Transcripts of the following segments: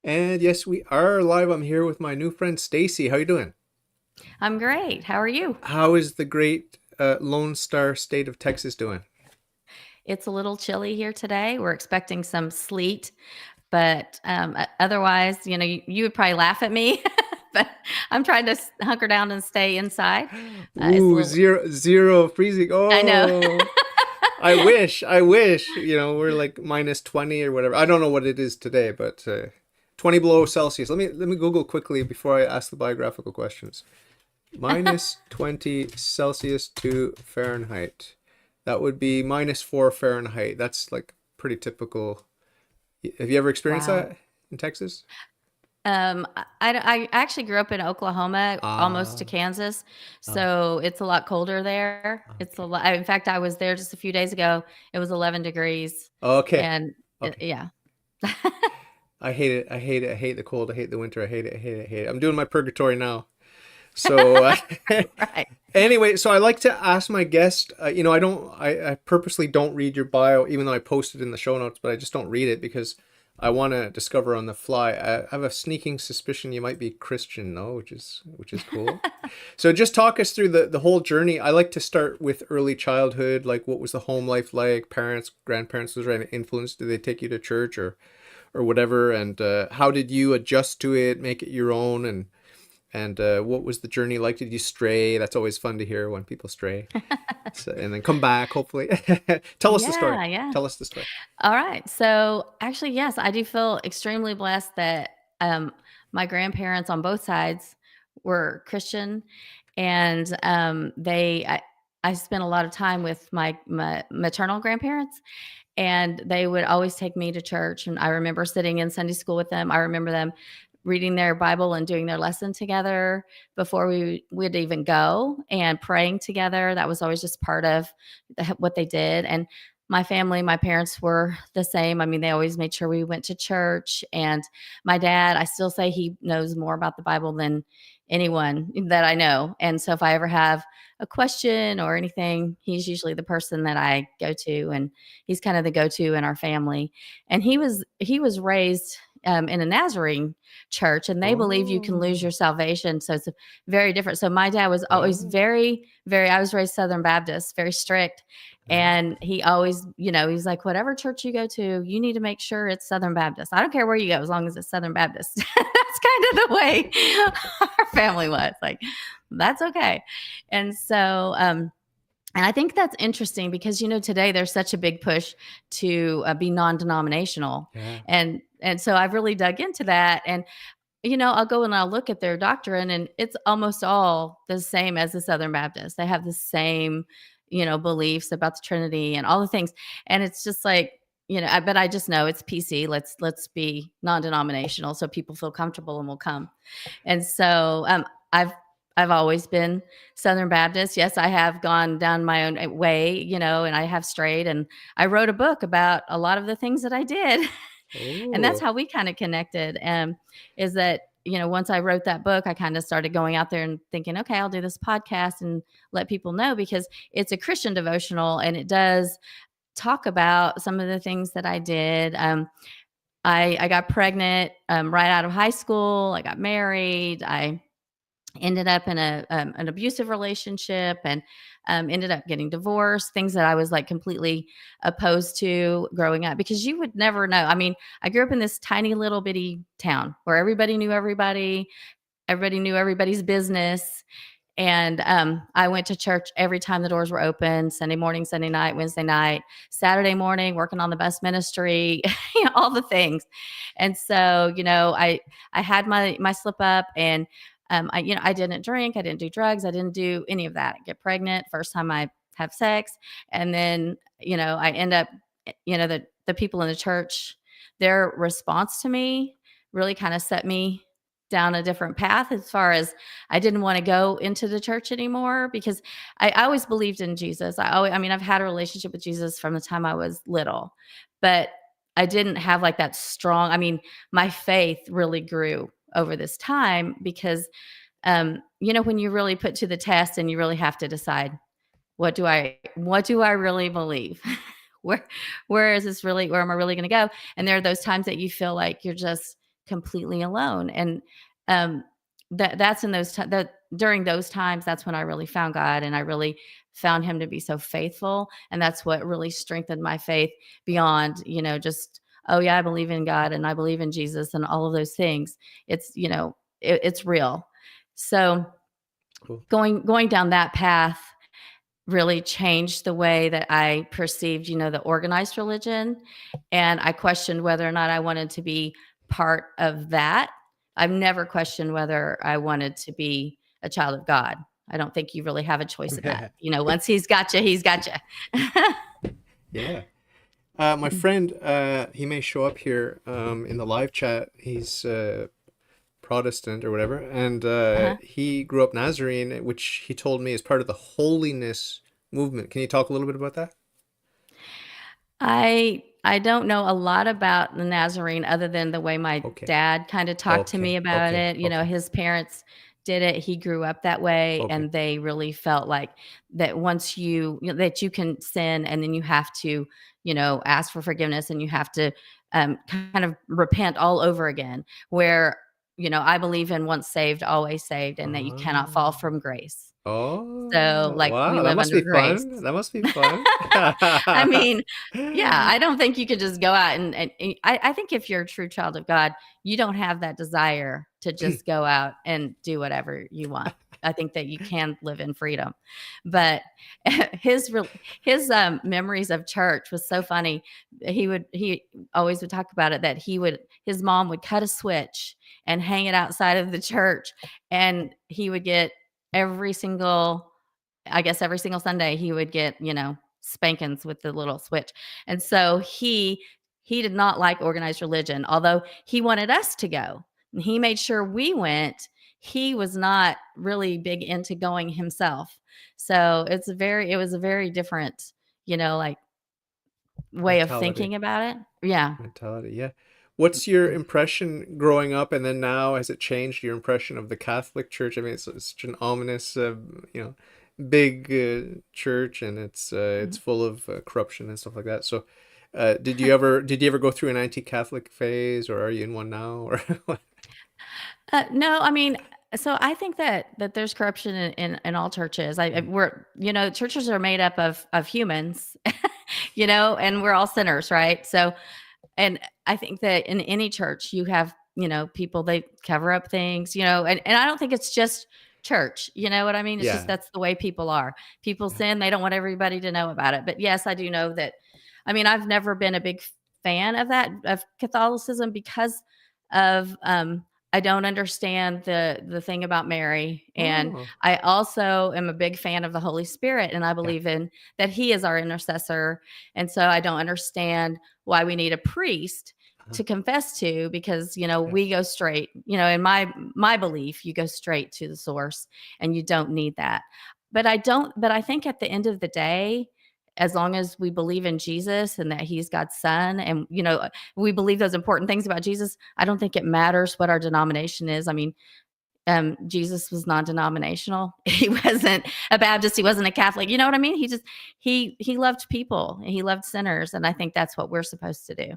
And yes, we are live. I'm here with my new friend Stacy. How you doing? I'm great. How are you? How is the great Lone Star state of Texas doing? It's a little chilly here today. We're expecting some sleet, but otherwise, you would probably laugh at me, but I'm trying to hunker down and stay inside. It's a Ooh, little, zero freezing. I know. Oh, I wish. We're like minus 20 or whatever. I don't know what it is today, but 20 below Celsius. Let me Google quickly before I ask the biographical questions. Minus 20 Celsius to Fahrenheit. That would be minus 4 Fahrenheit. That's like pretty typical. Have you ever experienced Wow. that in Texas? I actually grew up in Oklahoma, almost to Ah, Kansas, ah, so it's a lot colder there. It's a okay. lot. In fact, I was there just a few days ago. It was 11 degrees, Okay. and Okay. yeah. I hate it. I hate it. I hate the cold. I hate the winter. I hate it. I hate it. I hate it. I'm doing my purgatory now. So, Right. anyway, so I like to ask my guest, I purposely don't read your bio, even though I posted in the show notes, but I just don't read it because I want to discover on the fly. I have a sneaking suspicion you might be Christian, though, which is cool. So just talk us through the whole journey. I like to start with early childhood, like what was the home life like, parents, grandparents, was there any influence? Did they take you to church or whatever? And how did you adjust to it, make it your own, and what was the journey like? Did you stray? That's always fun to hear when people stray. So, and then come back, hopefully. Tell us the story. Yeah, yeah. Tell us the story. All right. So actually, yes, I do feel extremely blessed that my grandparents on both sides were Christian, and I spent a lot of time with my maternal grandparents, and they would always take me to church. And I remember sitting in Sunday school with them. I remember them reading their Bible and doing their lesson together before we would even go and praying together. That was always just part of what they did. And my family, my parents were the same. I mean, they always made sure we went to church. And my dad, I still say he knows more about the Bible than anyone that I know. And so if I ever have a question or anything, he's usually the person that I go to, and he's kind of the go-to in our family. And he was raised in a Nazarene church, and they believe you can lose Oh, your salvation. So it's very different. So my dad was always oh, very, very. I was raised Southern Baptist, very strict, oh. and he always, he's like, whatever church you go to, you need to make sure it's Southern Baptist. I don't care where you go, as long as it's Southern Baptist. That's kind of the way our family was. Like, that's okay. And so, and I think that's interesting because today there's such a big push to be non-denominational, Yeah. and so I've really dug into that, and I'll go and I'll look at their doctrine, and it's almost all the same as the Southern Baptists. They have the same beliefs about the Trinity and all the things, and it's just like but I just know it's PC. Let's be non-denominational so people feel comfortable and will come. And so I've I've always been Southern Baptist. Yes, I have gone down my own way, and I have strayed. And I wrote a book about a lot of the things that I did, and that's Oh, how we kind of connected. Is that once I wrote that book, I kind of started going out there and thinking, okay, I'll do this podcast and let people know because it's a Christian devotional and it does talk about some of the things that I did. I got pregnant right out of high school. I got married. I ended up in an abusive relationship and ended up getting divorced, things that I was like completely opposed to growing up because you would never know. I mean, I grew up in this tiny little bitty town where everybody knew everybody's business. And I went to church every time the doors were open, Sunday morning, Sunday night, Wednesday night, Saturday morning, working on the bus ministry, all the things. And so, I had my slip up, and I didn't drink, I didn't do drugs, I didn't do any of that. I get pregnant, first time I have sex, and then I end up, the people in the church, their response to me really kind of set me down a different path as far as I didn't want to go into the church anymore because I always believed in Jesus. I mean, I've had a relationship with Jesus from the time I was little, but I didn't have like that strong. I mean, my faith really grew over this time because, when you really put to the test and you really have to decide what do I really believe? where where is this really? Where am I really going to go? And there are those times that you feel like you're just completely alone. And um, that's in that during those times, that's when I really found God, and I really found Him to be so faithful, and that's what really strengthened my faith beyond, just, oh yeah, I believe in God and I believe in Jesus and all of those things. It's, it's real. So Cool. going down that path really changed the way that I perceived, the organized religion. And I questioned whether or not I wanted to be part of that. I've never questioned whether I wanted to be a child of God. I don't think you really have a choice of that. Once He's got you, He's got you. Yeah. My friend, he may show up here in the live chat. He's Protestant or whatever, and Uh-huh. he grew up Nazarene, which he told me is part of the holiness movement. Can you talk a little bit about that? I don't know a lot about the Nazarene other than the way my Okay. dad kind of talked to me Okay. about Okay. it. Okay. His parents did it. He grew up that way, Okay. and they really felt like that once that you can sin, and then you have to, ask for forgiveness, and you have to kind of repent all over again. Where, I believe in once saved, always saved, and that you cannot fall Ah. from grace. So, Oh, like, we wow. That live must under be grace. fun. That must be fun. I mean, yeah, I don't think you could just go out and I think if you're a true child of God, you don't have that desire to just go out and do whatever you want. I think that you can live in freedom. But his memories of church was so funny. He always would talk about it, that his mom would cut a switch and hang it outside of the church, and he would get every single I guess every single Sunday he would get, spankings with the little switch. And so he did not like organized religion, although he wanted us to go. And he made sure we went. He was not really big into going himself. So it was a very different, like, way of Mentality. thinking about it. Yeah. Mentality. Yeah. What's your impression growing up and then now? Has it changed your impression of the Catholic Church? I mean, it's such an ominous, you know, big church, and it's Mhm. full of corruption and stuff like that. So, did you ever go through an anti-Catholic phase, or are you in one now, or what? No, I mean, so I think that there's corruption in all churches. We're, churches are made up of humans, and we're all sinners, right? So, and I think that in any church you have, people, they cover up things, and I don't think it's just church. You know what I mean? It's just Yeah. that's the way people are. People sin, they don't want everybody to know about it. But yes, I do know that. I mean, I've never been a big fan of that, of Catholicism, because of I don't understand the thing about Mary, and Oh, I also am a big fan of the Holy Spirit, and I yeah. believe in that He is our intercessor, and so I don't understand why we need a priest Uh-huh. to confess to, because Yeah. we go straight, in my belief, you go straight to the source, and you don't need that. But I think at the end of the day, as long as we believe in Jesus and that He's God's son, and we believe those important things about Jesus, I don't think it matters what our denomination is. I mean, Jesus was non-denominational. He wasn't a Baptist. He wasn't a Catholic. You know what I mean? He loved people. He loved sinners, and I think that's what we're supposed to do.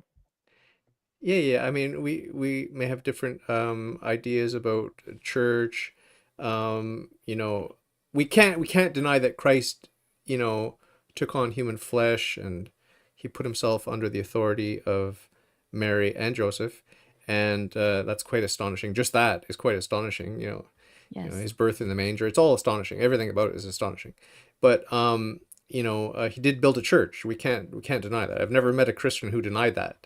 Yeah, yeah. I mean, we may have different ideas about church. You know, we can't deny that Christ, you know, took on human flesh, and he put himself under the authority of Mary and Joseph, and that's quite astonishing. Just that is quite astonishing. Yes. His birth in the manger. It's all astonishing. Everything about it is astonishing. But he did build a church. We can't deny that. I've never met a Christian who denied that.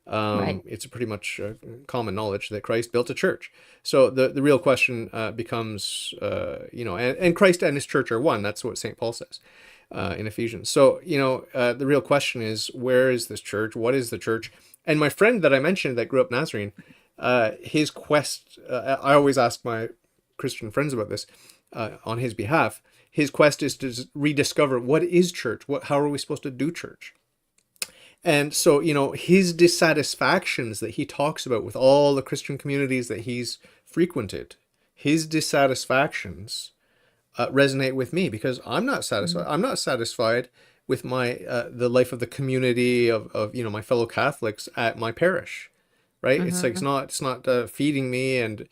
Right. It's pretty much common knowledge that Christ built a church. So the real question becomes, and Christ and his church are one. That's what St. Paul says in Ephesians. So, the real question is, where is this church? What is the church? And my friend that I mentioned that grew up Nazarene, his quest, I always ask my Christian friends about this on his behalf. His quest is to rediscover what is church. How are we supposed to do church? And so, his dissatisfactions that he talks about with all the Christian communities that he's frequented, his dissatisfactions resonate with me, because I'm not satisfied. Mhm. I'm not satisfied with my the life of the community of my fellow Catholics at my parish, right? Mhm. It's not feeding me, and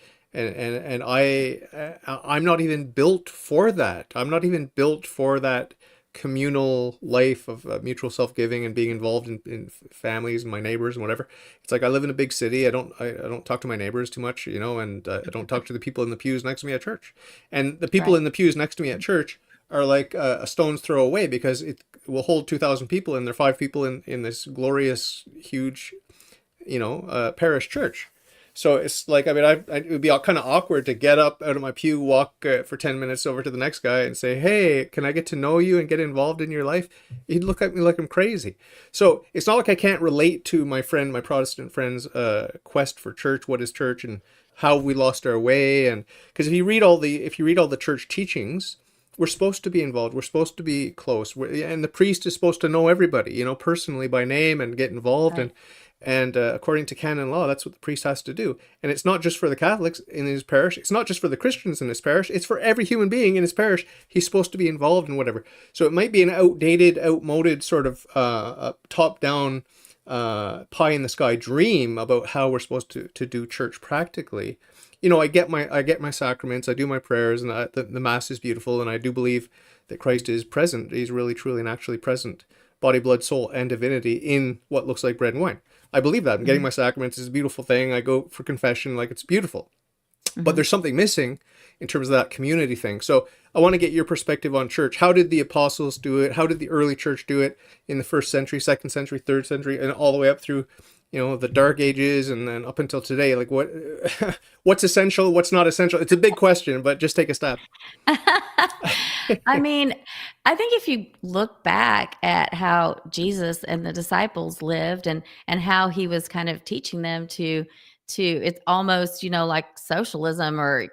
I'm not even built for that. I'm not even built for that communal life of mutual self-giving and being involved in families and my neighbors and whatever. It's like I live in a big city. I don't talk to my neighbors too much, you know, and I don't talk to the people in the pews next to me at church. And the people Right. in the pews next to me at church are like a stone's throw away because it will hold 2,000 people, and there are five people in this glorious, huge, parish church. So it's like, I mean, it would be kind of awkward to get up out of my pew, walk for 10 minutes over to the next guy and say, hey, can I get to know you and get involved in your life? He'd look at me like I'm crazy. So it's not like I can't relate to my Protestant friend's quest for church. What is church, and how we lost our way? And because if you read all the church teachings, we're supposed to be involved. We're supposed to be close. And the priest is supposed to know everybody, personally by name, and get involved. Right. And according to canon law, that's what the priest has to do. And it's not just for the Catholics in his parish. It's not just for the Christians in his parish. It's for every human being in his parish. He's supposed to be involved in whatever. So it might be an outdated, outmoded sort of top-down pie in the sky dream about how we're supposed to do church practically. I get my sacraments, I do my prayers, and the mass is beautiful, and I do believe that Christ is present. He's really, truly, and actually present, body, blood, soul, and divinity in what looks like bread and wine. I believe that. And getting Mhm. my sacraments is a beautiful thing. I go for confession, like, it's beautiful. But Mhm. there's something missing in terms of that community thing. So I want to get your perspective on church. How did the apostles do it? How did the early church do it in the first century, second century, third century, and all the way up through, the dark ages, and then up until today? Like, what's essential, what's not essential? It's a big question, but just take a stab. I mean, I think if you look back at how Jesus and the disciples lived, and how he was kind of teaching them to it's almost, like socialism or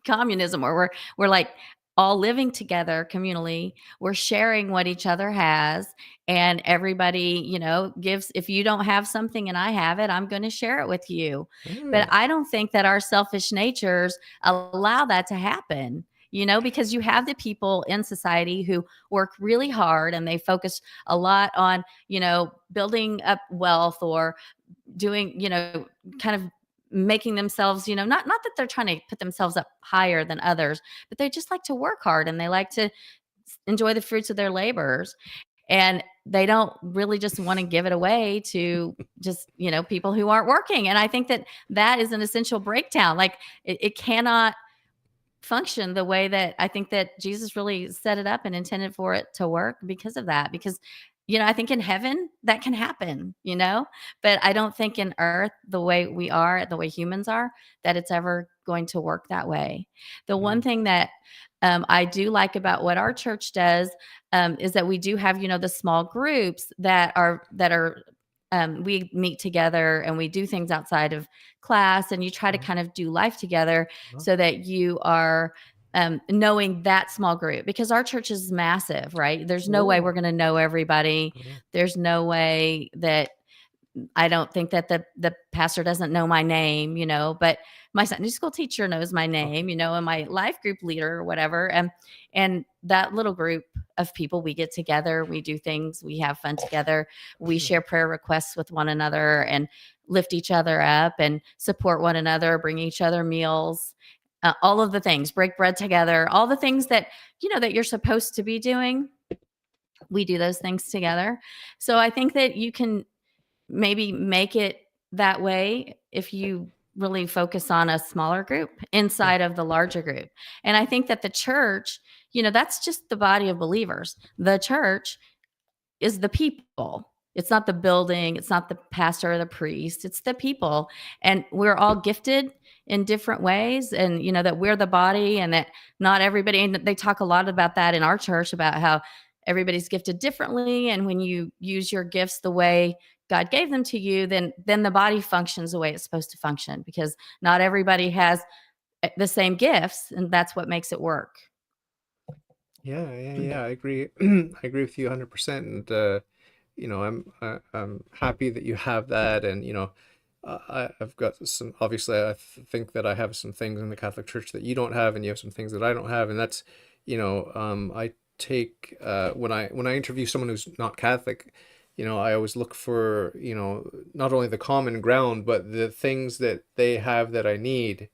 communism, where we're like all living together communally. We're sharing what each other has, and everybody, gives. If you don't have something and I have it, I'm going to share it with you. But Ah, I don't think that our selfish natures allow that to happen, because you have the people in society who work really hard and they focus a lot on, building up wealth, or doing, kind of making themselves, not that they're trying to put themselves up higher than others, but they just like to work hard and they like to enjoy the fruits of their labors. And they don't really just want to give it away to just, people who aren't working. And I think that that is an essential breakdown. Like it cannot function the way that I think that Jesus really set it up and intended for it to work because of that. Because, I think in heaven that can happen, but I don't think in earth, the way we are, the way humans are, that it's ever going to work that way. The one mm, thing that I do like about what our church does, is that we do have, the small groups that are we meet together and we do things outside of class, and you try to mm, kind of do life together mm, so that you are knowing that small group, because our church is massive, right? There's no way we're oh, going to know everybody. oh, There's no way that I don't think that the pastor doesn't know my name, but my Sunday school teacher knows my okay. name, and my life group leader or whatever. And that little group of people, we get together, we do things, we have fun together, we Mm, share prayer requests with one another and lift each other up and support one another, bring each other meals, all of the things, break bread together, all the things that, that you're supposed to be doing. We do those things together. So I think that you can maybe make it that way if you really focus on a smaller group mm, inside of the larger group. And I think that the church, that's just the body of believers. The church is the people. It's not the building, it's not the pastor or the priest, it's the people. And we're all gifted in different ways, and that we're the body, and that not everybody, and they talk a lot about that in our church, about how everybody's gifted differently, and when you use your gifts the way God gave them to you, then the body functions the way it's supposed to function, because not everybody has the same gifts, and that's what makes it work. yeah, yeah, yeah. I agree. I agree with you 100%. And I'm happy that you have that. And I've got some. Obviously, think that I have some things in the Catholic Church that you don't have, and you have some things that I don't have. And that's, I take when I interview someone who's not Catholic, I always look for, not only the common ground, but the things that they have that I need.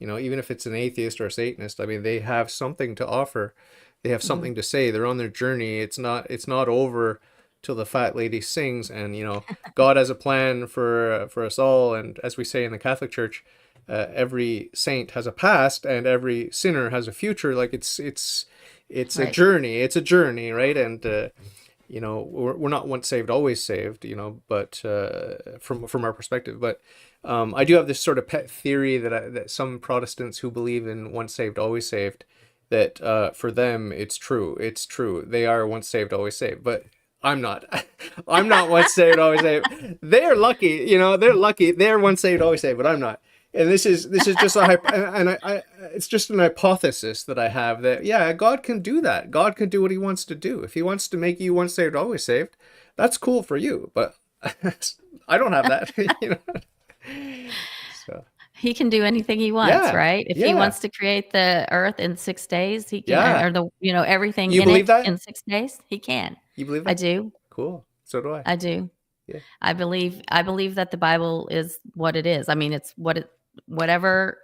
Even if it's an atheist or a Satanist, I mean, they have something to offer. They have Hmm. something to say. They're on their journey. It's not over till the fat lady sings. And God has a plan for us all. And as we say in the Catholic Church, every saint has a past, and every sinner has a future. Like it's a Right. journey. It's a journey, right? And we're not once saved, always saved, but from our perspective. But I do have this sort of pet theory that some Protestants who believe in once saved, always saved, that for them it's true. It's true. They are once saved, always saved. But I'm not. I'm not once saved, always saved. They're lucky, they're lucky. They're once saved, always saved, but I'm not. And this is just it's just an hypothesis that I have that, yeah, God can do that. God can do what he wants to do. If he wants to make you once saved, always saved, that's cool for you. But I don't have that, So He can do anything he wants, yeah, right? If he yeah, wants to create the earth in 6 days, he can, yeah. or everything You in believe it that? in 6 days, he can. You believe I that? do. Cool. So do I. I do. Yeah. I believe that the Bible is what it is. I mean, it's whatever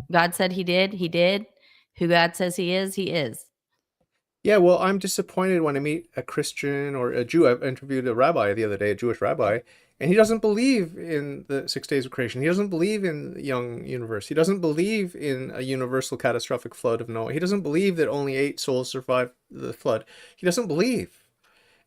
God said he did, he did. Who God says he is, he is. Yeah, well, I'm disappointed when I meet a Christian or a Jew. I interviewed a rabbi the other day, a Jewish rabbi, and he doesn't believe in the 6 days of creation. He doesn't believe in the young universe. He doesn't believe in a universal catastrophic flood of Noah. He doesn't believe that only 8 souls survived the flood. He doesn't believe.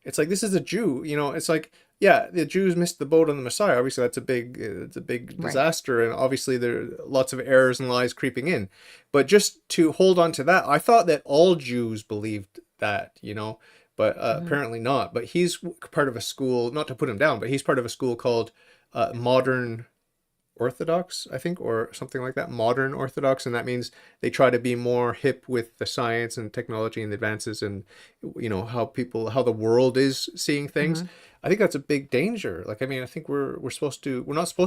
It's like, this is a Jew, it's like, yeah, the Jews missed the boat on the Messiah. Obviously, it's a big Right. disaster, and obviously there are lots of errors and lies creeping in. But just to hold on to that, I thought that all Jews believed that, but Mhm. apparently not. But he's part of a school, not to put him down, but he's part of a school called Modern Orthodox, I think, or something like that, modern Orthodox, and that means they try to be more hip with the science and technology and advances, and how the world is seeing things. Mhm. I think that's a big danger. Like, I mean, I think we're not supposed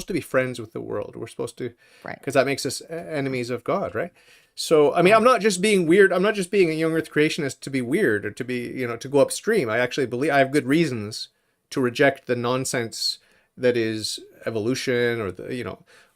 to be friends with the world. We're supposed to, Right. because that makes us enemies of God, right? So, I mean, I'm Right. not just being weird. I'm not just being a young Earth creationist to be weird or to be, to go upstream. I actually believe I have good reasons to reject the nonsense that is evolution, or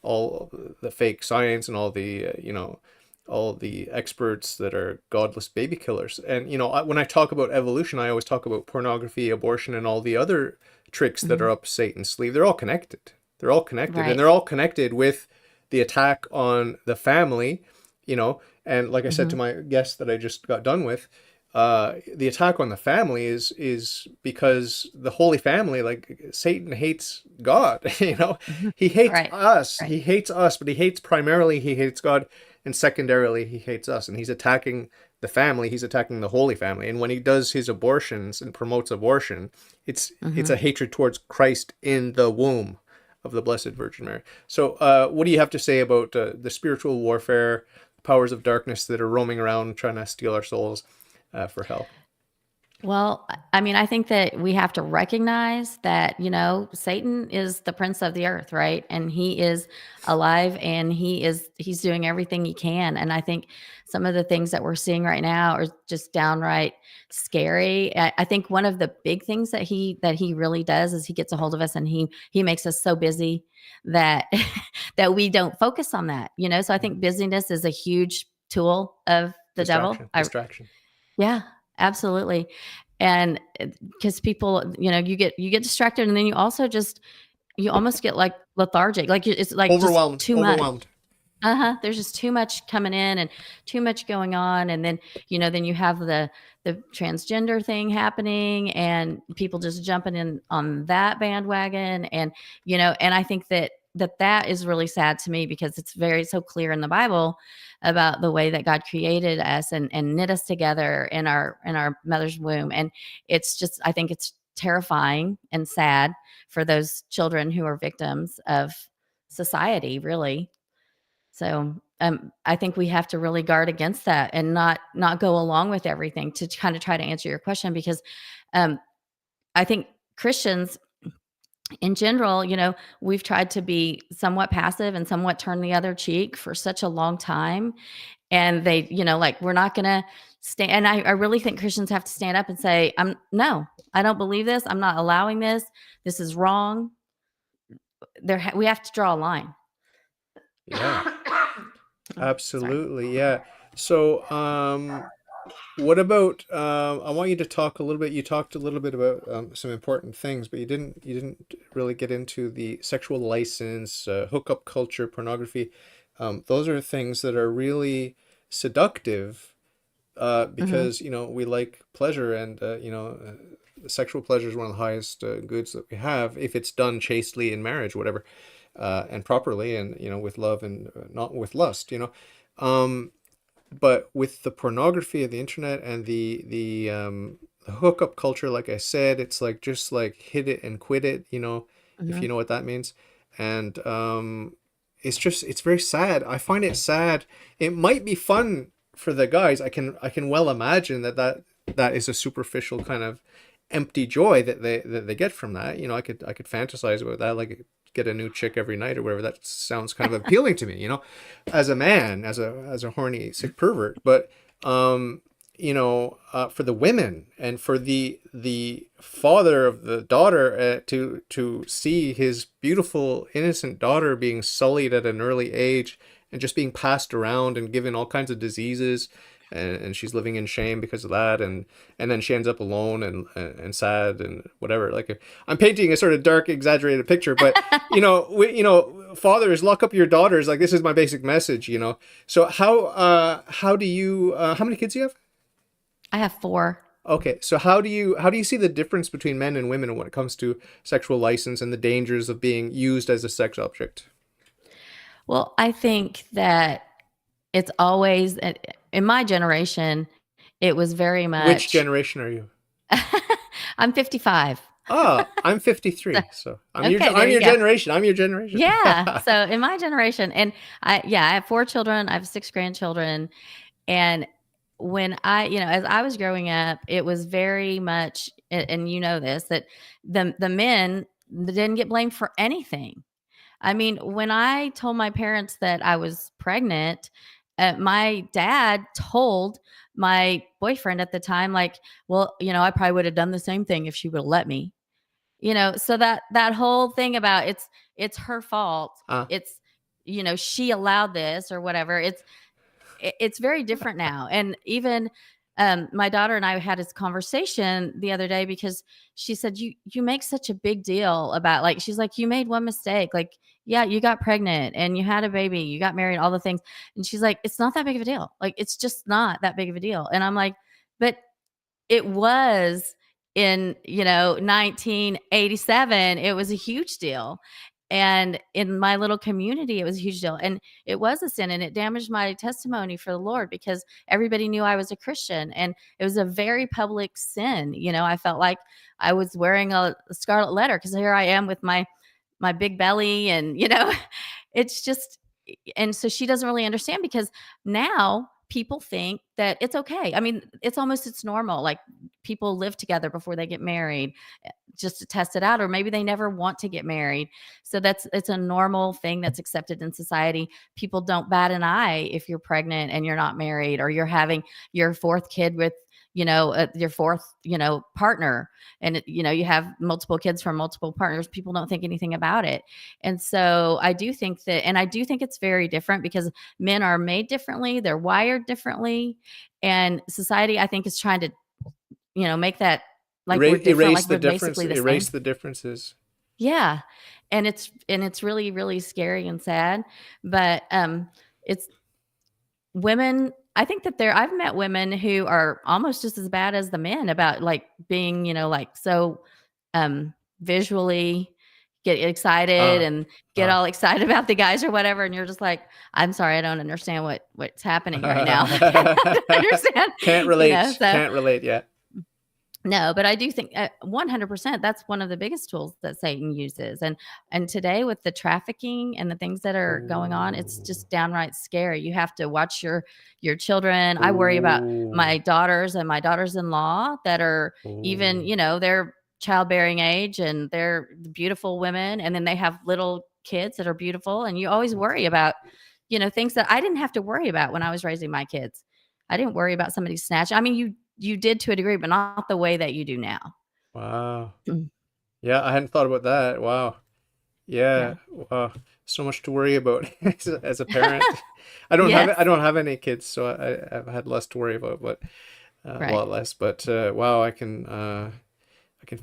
all the fake science, and all the experts that are godless baby killers. And when I talk about evolution, I always talk about pornography, abortion, and all the other tricks that Mhm. are up Satan's sleeve. They're all connected. They're all connected, and Right. they're all connected with the attack on the family. And like I said to Mhm. my guest that I just got done with, the attack on the family is because the Holy Family, like, Satan hates God. Mhm. He hates Right. us. Right. He hates us, but he hates God, and secondarily he hates us. And he's attacking the family. He's attacking the Holy Family. And when he does his abortions and promotes abortion, it's a Mhm. hatred towards Christ in the womb of the Blessed Virgin Mary. So, what do you have to say about the spiritual warfare, powers of darkness that are roaming around trying to steal our souls for hell? Well, I mean, I think that we have to recognize that, Satan is the prince of the earth, right? And he is alive, and he's doing everything he can. And I think some of the things that we're seeing right now are just downright scary. I think one of the big things that he really does is he gets a hold of us, and he makes us so busy that that we don't focus on that. So I think Mhm. busyness is a huge tool of the devil. Distraction, distraction. Yeah, absolutely. And because people, you get distracted, and then you almost get like lethargic. Like it's like just Overwhelmed, too much. overwhelmed. Uh-huh. There's just too much coming in and too much going on. And then you have the transgender thing happening, and people just jumping in on that bandwagon. And I think that is really sad to me, because it's very so clear in the Bible about the way that God created us and knit us together in our mother's womb. And I think it's terrifying and sad for those children who are victims of society, really. So, I think we have to really guard against that, and not go along with everything, to kind of try to answer your question, because um, I think Christians in general, we've tried to be somewhat passive and somewhat turn the other cheek for such a long time. And like, we're not going to stand. And I really think Christians have to stand up and say, no, I don't believe this. I'm not allowing this. This is wrong. We have to draw a line. Yeah, Sorry. absolutely. Yeah. So, what about? I want you to talk a little bit. You talked a little bit about some important things, but you didn't really get into the sexual license, hookup culture, pornography. Those are things that are really seductive, Hmm. because we like pleasure, and sexual pleasure is one of the highest goods that we have if it's done chastely in marriage, whatever, and properly, and with love, and not with lust. Um, but with the pornography of the internet and the hookup culture, like I said, it's like just like hit it and quit it, if you Hmm. know what that means. And it's very sad. I find it sad. It might be fun for the guys. I can well imagine that is a superficial kind of empty joy that they get from that. I could fantasize about that, like get a new chick every night or whatever. That sounds kind of appealing to me, as a man, as a horny sick pervert. But for the women, and for the father of the daughter, to see his beautiful innocent daughter being sullied at an early age, and just being passed around and given all kinds of diseases, and she's living in shame because of that, and then she ends up alone, and sad, and whatever. Like, I'm painting a sort of dark, exaggerated picture, but fathers, lock up your daughters. Like, this is my basic message. So how do you how many kids do you have? I have four. Okay, so how do you see the difference between men and women when it comes to sexual license and the dangers of being used as a sex object? Well, I think that it's always in my generation, it was very Which much. generation are you? I'm 55. I'm So, 53, so I'm your okay, there I'm you your go. generation. I'm your generation. Yeah. So in my generation, and I have four children. I have six grandchildren, and when as I was growing up, it was very much, and you know this, that the men didn't get blamed for anything. I mean, when I told my parents that I was pregnant, my dad told my boyfriend at the time, like, well, I probably would have done the same thing if she would have let me. So that whole thing about it's her fault. uh, It's she allowed this or whatever. It's very different now. And even my daughter and I had this conversation the other day because she said, you make such a big deal about, like, she's like, you made one mistake. Like, yeah, you got pregnant and you had a baby, you got married, all the things. And she's like, it's not that big of a deal. Like, it's just not that big of a deal. And I'm like, but it was in 1987. It was a huge deal. And in my little community, it was a huge deal. And it was a sin, and it damaged my testimony for the Lord because everybody knew I was a Christian. And it was a very public sin. I felt like I was wearing a scarlet letter because here I am with my big belly, and it's just. And so she doesn't really understand because now people think that it's okay. I mean, it's normal. Like, people live together before they get married, just to test it out, or maybe they never want to get married. So it's a normal thing that's accepted in society. People don't bat an eye if you're pregnant and you're not married, or you're having your fourth kid with your fourth partner, and you have multiple kids from multiple partners. People don't think anything about it. And so I do think it's very different because men are made differently, they're wired differently, and society, I think, is trying to make that like we're different, erase like the we're difference. basically the Erase same. the differences. Yeah. And it's really, really scary and sad. But it's women, I think that I've met women who are almost just as bad as the men about, like, being, like, so visually get excited Uh, and get uh. all excited about the guys or whatever, and you're just like, I'm sorry, I don't understand what's happening right now. I don't understand. Can't relate. So Can't relate yet. no, but I do think 100% that's one of the biggest tools that Satan uses. And today, with the trafficking and the things that are going on, it's Ooh. just downright scary. You have to watch your children. I worry about Ooh. my daughters and my daughters-in-law that are even, Ooh. they're childbearing age, and they're beautiful women, and then they have little kids that are beautiful, and you always worry about things that I didn't have to worry about when I was raising my kids. I didn't worry about somebody snatching. I mean, you did to a degree, but not the way that you do now. Wow. Mm. Yeah, I hadn't thought about that. Wow. Yeah. Yeah. Wow. So much to worry about as a parent. I don't have Yes. it. I don't have any kids, so I've had less to worry about, but a Right. lot less. But wow, I can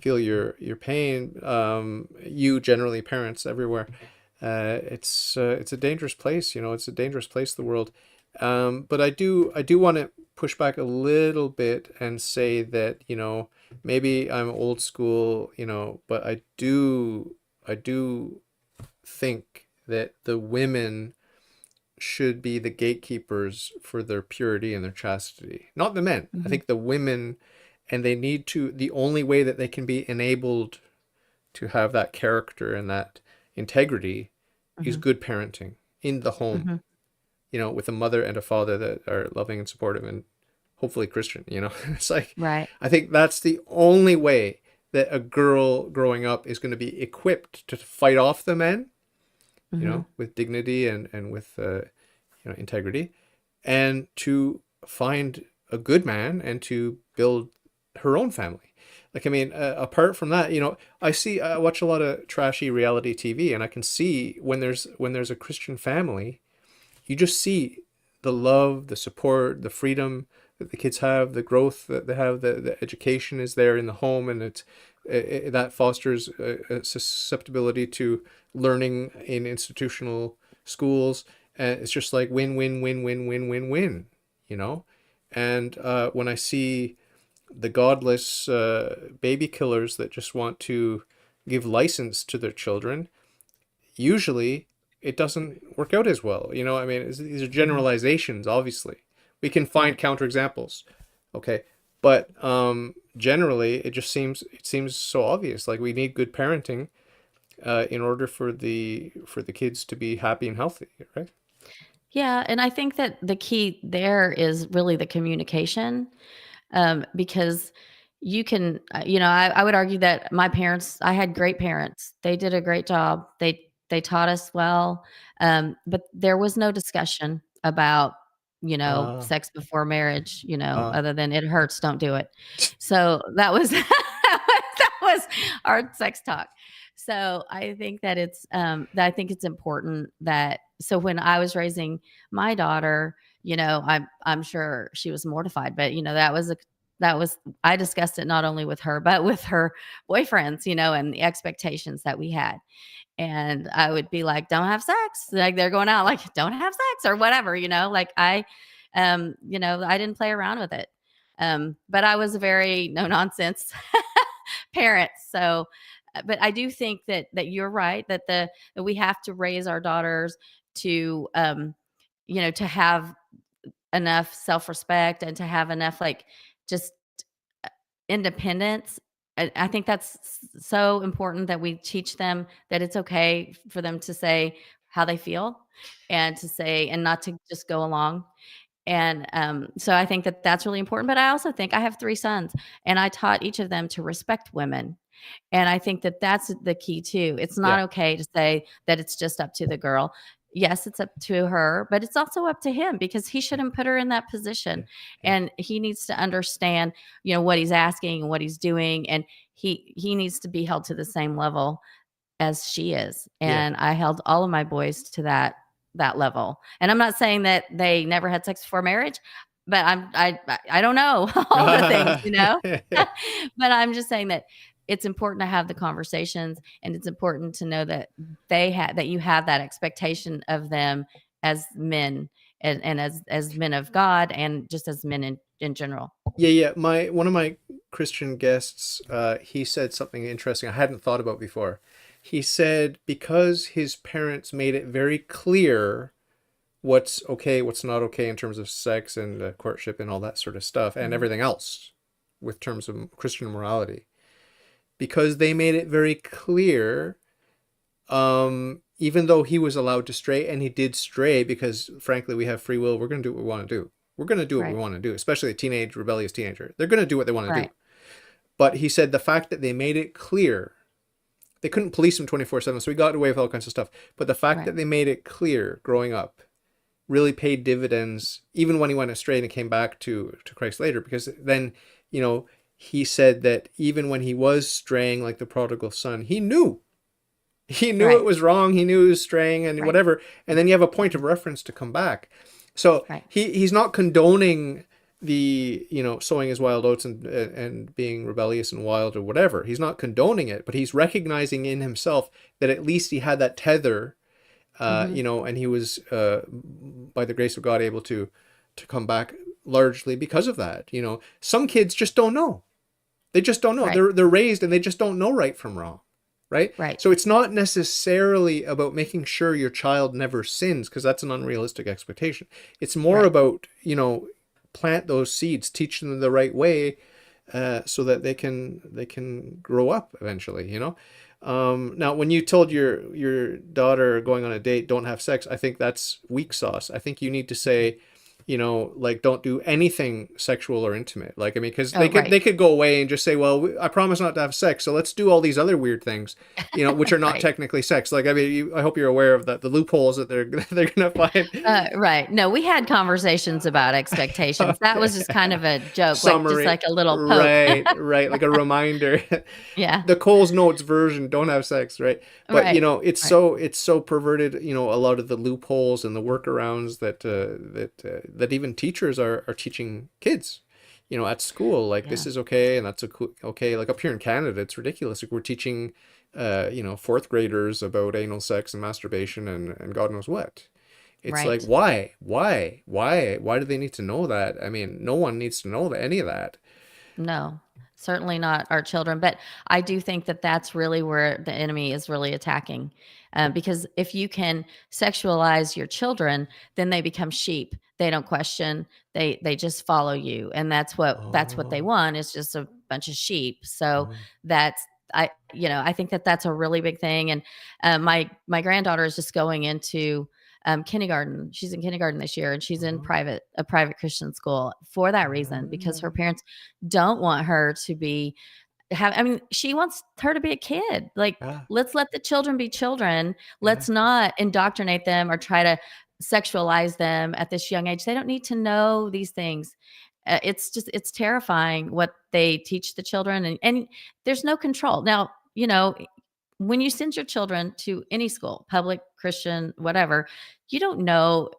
feel your pain. You generally parents everywhere. It's a dangerous place. You know, it's a dangerous place, the world. But I do want to push back a little bit and say that, you know, maybe I'm old school, you know, but I do think that the women should be the gatekeepers for their purity and their chastity, not the men. I Hmm. think the women, and they need to, the only way that they can be enabled to have that character and that integrity is Hmm. good parenting in the home, Hmm. you know, with a mother and a father that are loving and supportive and hopefully Christian, you know. It's like, Right. I think that's the only way that a girl growing up is going to be equipped to fight off the men, you Hmm. know, with dignity and with, you know, integrity, and to find a good man and to build her own family. Like, I mean, apart from that, you know, I watch a lot of trashy reality TV, and I can see when there's a Christian family, you just see the love, the support, the freedom that the kids have, the growth that they have, the education is there in the home, and that fosters a susceptibility to learning in institutional schools, and it's just like win, win, win, win, win, win, win, you know. And when I see the godless baby killers that just want to give license to their children, usually it doesn't work out as well. You know, I mean, these are Hmm. generalizations, obviously. We can find Right. counterexamples, okay? But generally, it seems so obvious. Like we need good parenting in order for the kids to be happy and healthy, right? Yeah, and I think that the key there is really the communication, because you can, I would argue that my parents, I had great parents. They did a great job. They taught us well, but there was no discussion about, Uh, sex before marriage, uh, other than it hurts, don't do it. So that was that was our sex talk. So I think that I think it's important that, so when I was raising my daughter, I'm sure she was mortified, but that was I discussed it not only with her, but with her boyfriends, and the expectations that we had. And I would be like, "Don't have sex." Like they're going out like, "Don't have sex," or whatever, like I didn't play around with it. But I was a very no nonsense parent. So, but I do think that you're right, that we have to raise our daughters to to have enough self-respect and to have enough, like, just independence. I think that's so important that we teach them that it's okay for them to say how they feel, and to say, and not to just go along. And so I think that that's really important. But I also think I have 3 sons, and I taught each of them to respect women. And I think that that's the key too. It's not yeah, okay to say that it's just up to the girl. Yes, it's up to her, but it's also up to him, because he shouldn't put her in that yeah, position. yeah, And he needs to understand, what he's asking and what he's doing. And he needs to be held to the same level as she is. yeah. And I held all of my boys to that level. And I'm not saying that they never had sex before marriage, but I don't know all the things, but I'm just saying that it's important to have the conversations, and it's important to know that that you have that expectation of them as men, and as men of God, and just as men in general. Yeah, yeah. My one of my Christian guests, he said something interesting I hadn't thought about before. He said because his parents made it very clear what's okay, what's not okay in terms of sex and courtship and all that sort of stuff, and Mhm. everything else with terms of Christian morality. Because they made it very clear, even though he was allowed to stray, and he did stray because, frankly, we have free will. We're going to do what we want to do. We're going to do what we Right. want to do, especially a teenage, rebellious teenager. They're going to do what they want to do. Right. But he said the fact that they made it clear, they couldn't police him 24/7, so he got away with all kinds of stuff. But the fact Right. that they made it clear growing up really paid dividends, even when he went astray and he came back to Christ later, because then, you know, he said that even when he was straying like the prodigal son, he knew it Right. was wrong. He knew he was straying and Right. whatever. And then you have a point of reference to come back. So Right. he's not condoning the, sowing his wild oats and being rebellious and wild or whatever. He's not condoning it, but he's recognizing in himself that at least he had that tether, Hmm. and he was, by the grace of God, able to come back largely because of that. Some kids just don't know. They just don't know. Right. They're raised and they just don't know right from wrong, right? Right. So it's not necessarily about making sure your child never sins, because that's an unrealistic expectation. It's more Right. about, plant those seeds, teach them the right way, so that they can grow up eventually. Now, when you told your daughter going on a date, don't have sex, I think that's weak sauce. I think you need to say, like, don't do anything sexual or intimate. Like, I mean, because they Oh, could right. they could go away and just say, well, I promise not to have sex, so let's do all these other weird things, which are not Right. technically sex. Like, I mean, I hope you're aware of that, the loopholes that they're gonna find. Right. No, we had conversations about expectations. That was just kind Okay. of a joke, like just Summary. like a little poke. Right, like a reminder. Yeah. The Coles Notes version, don't have sex, right? But Right. it's Right. so perverted, a lot of the loopholes and the workarounds that even teachers are teaching kids, at school. Like, this Yeah. is okay and that's okay. Like, up here in Canada, it's ridiculous. Like, we're teaching fourth graders about anal sex and masturbation and God knows what. It's like, Right. why do they need to know that? I mean, no one needs to know any of that. No, certainly not our children. But I do think that that's really where the enemy is really attacking. Because if you can sexualize your children, then they become sheep. They don't question. They just follow you, and that's what they Oh, want is just a bunch of sheep. So oh, that's I think that that's a really big thing. And my granddaughter is just going into kindergarten. She's in kindergarten this year, and she's in uh-huh. a private Christian school for that reason because her Ah, parents don't want her to be have I mean, she wants her to be a kid. Like, yeah, let's let the children be children. yeah. Let's not indoctrinate them or try to sexualize them at this young age. They don't need to know these things. It's terrifying what they teach the children, and there's no control. Now, when you send your children to any school, public, Christian, whatever, you don't know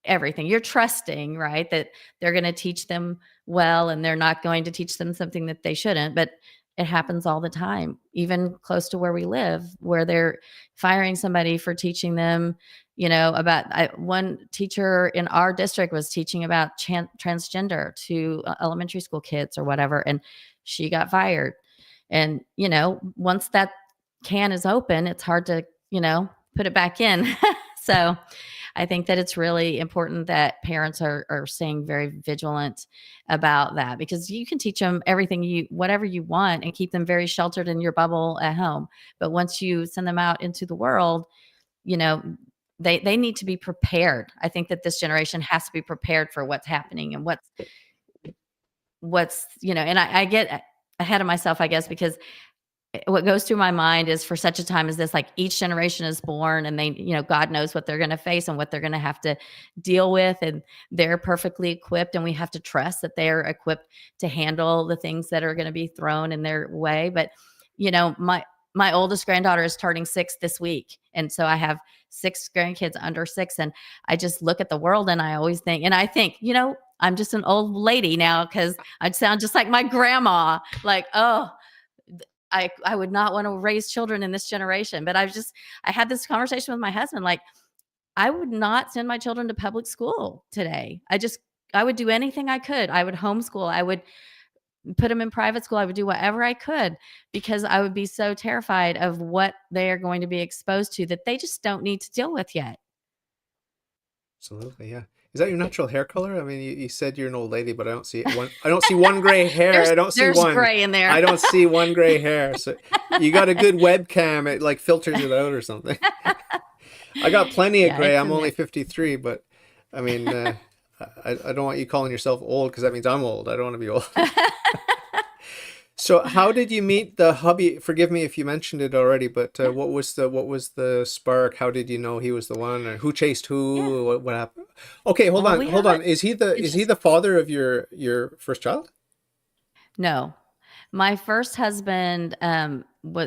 everything. You're trusting, right, that they're going to teach them well and they're not going to teach them something that they shouldn't. But it happens all the time, even close to where we live, where they're firing somebody for teaching them, about one teacher in our district was teaching about transgender to elementary school kids or whatever. And she got fired. And, once that can is open, it's hard to, put it back in. So, I think that it's really important that parents are staying very vigilant about that because you can teach them whatever you want and keep them very sheltered in your bubble at home. But once you send them out into the world, you know, they need to be prepared. I think that this generation has to be prepared for what's happening and and I get ahead of myself, I guess, because what goes through my mind is for such a time as this, like each generation is born and they, God knows what they're going to face and what they're going to have to deal with. And they're perfectly equipped. And we have to trust that they're equipped to handle the things that are going to be thrown in their way. But, my oldest granddaughter is turning 6 this week. And so I have 6 grandkids under 6. And I just look at the world and I think, I'm just an old lady now because I'd sound just like my grandma. Like, oh, I would not want to raise children in this generation. But I had this conversation with my husband. Like, I would not send my children to public school today. I would do anything I could. I would homeschool. I would put them in private school. I would do whatever I could because I would be so terrified of what they are going to be exposed to that they just don't need to deal with yet. Absolutely, yeah. Is that your natural hair color? I mean, you said you're an old lady, but I don't see one. I don't see one gray hair. There's I don't see there's one. gray in I there. don't see one gray hair. So you got a good webcam. It like filters it out or something. I got plenty of Yeah, gray. it's I'm in only there. 53, but I mean, I don't want you calling yourself old because that means I'm old. I don't want to be old. So how did you meet the hubby? Forgive me if you mentioned it already, but Yeah, what was the spark? How did you know he was the one, or who chased yeah. who? What happened? Okay, hold Well, on, we hold have on. Is he the it's is he just the father of your first child? no. My first husband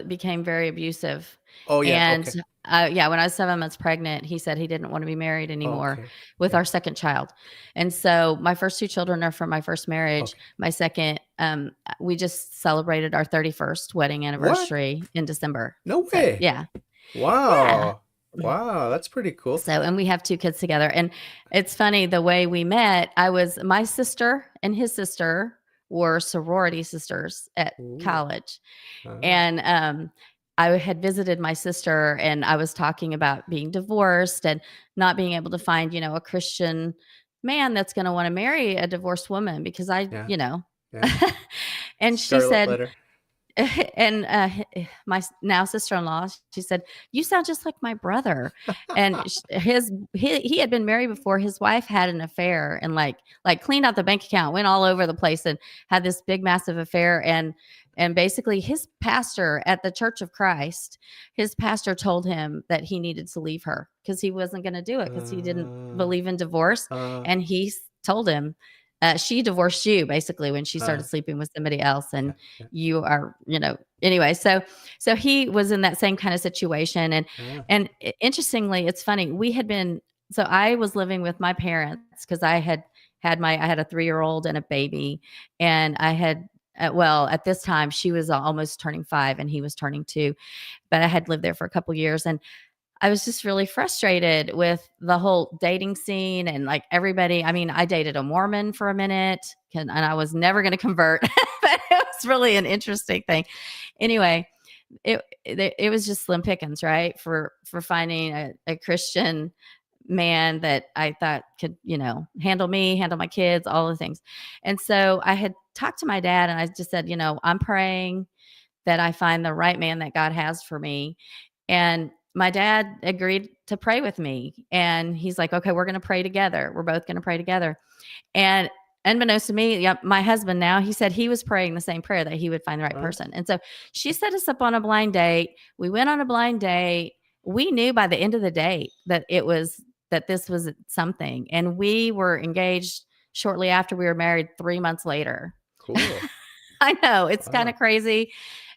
became very abusive. Oh yeah. And Okay. yeah, when I was 7 months pregnant, he said he didn't want to be married anymore Okay. with Yeah. our second child. And so my first two children are from my first marriage. Okay. My second, we just celebrated our 31st wedding What? anniversary in December. No So way. yeah, yeah. Wow. Wow. That's pretty cool. So, and we have two kids together. And it's funny the way we met. My sister and his sister were sorority sisters at Ooh. college. Ah. And I had visited my sister and I was talking about being divorced and not being able to find, a Christian man that's going to want to marry a divorced woman because Yeah. Yeah. and she Scarlet said, letter. and my now sister-in-law, she said, "You sound just like my brother." And he had been married before. His wife had an affair and like cleaned out the bank account, went all over the place, and had this big massive affair. And basically, his pastor at the Church of Christ, his pastor told him that he needed to leave her because he wasn't going to do it because he didn't Uh, believe in divorce. uh, And he told him, she divorced you basically when she uh, started sleeping with somebody else, yeah. and Yeah. you are, anyway. So he was in that same kind of situation, and Ah. interestingly, it's funny. So I was living with my parents because I had a 3-year-old and a baby, and I had. Well, at this time, she was almost turning 5 and he was turning 2, but I had lived there for a couple years, and I was just really frustrated with the whole dating scene and like everybody. I mean, I dated a Mormon for a minute and I was never going to convert, but it was really an interesting thing. Anyway, it was just slim pickings, right? For finding a Christian man that I thought could, handle me, handle my kids, all the things. And so I had talked to my dad and I just said, I'm praying that I find the right man that God has for me. And my dad agreed to pray with me. And he's like, okay, we're going to pray together. We're both going to pray together. And unbeknownst to me, yeah, my husband now, he said he was praying the same prayer that he would find the right Ah. person. And so she set us up on a blind date. We went on a blind date. We knew by the end of the date that this was something. And we were engaged shortly after. We were married 3 months later. Cool. I know it's kind Wow. of crazy.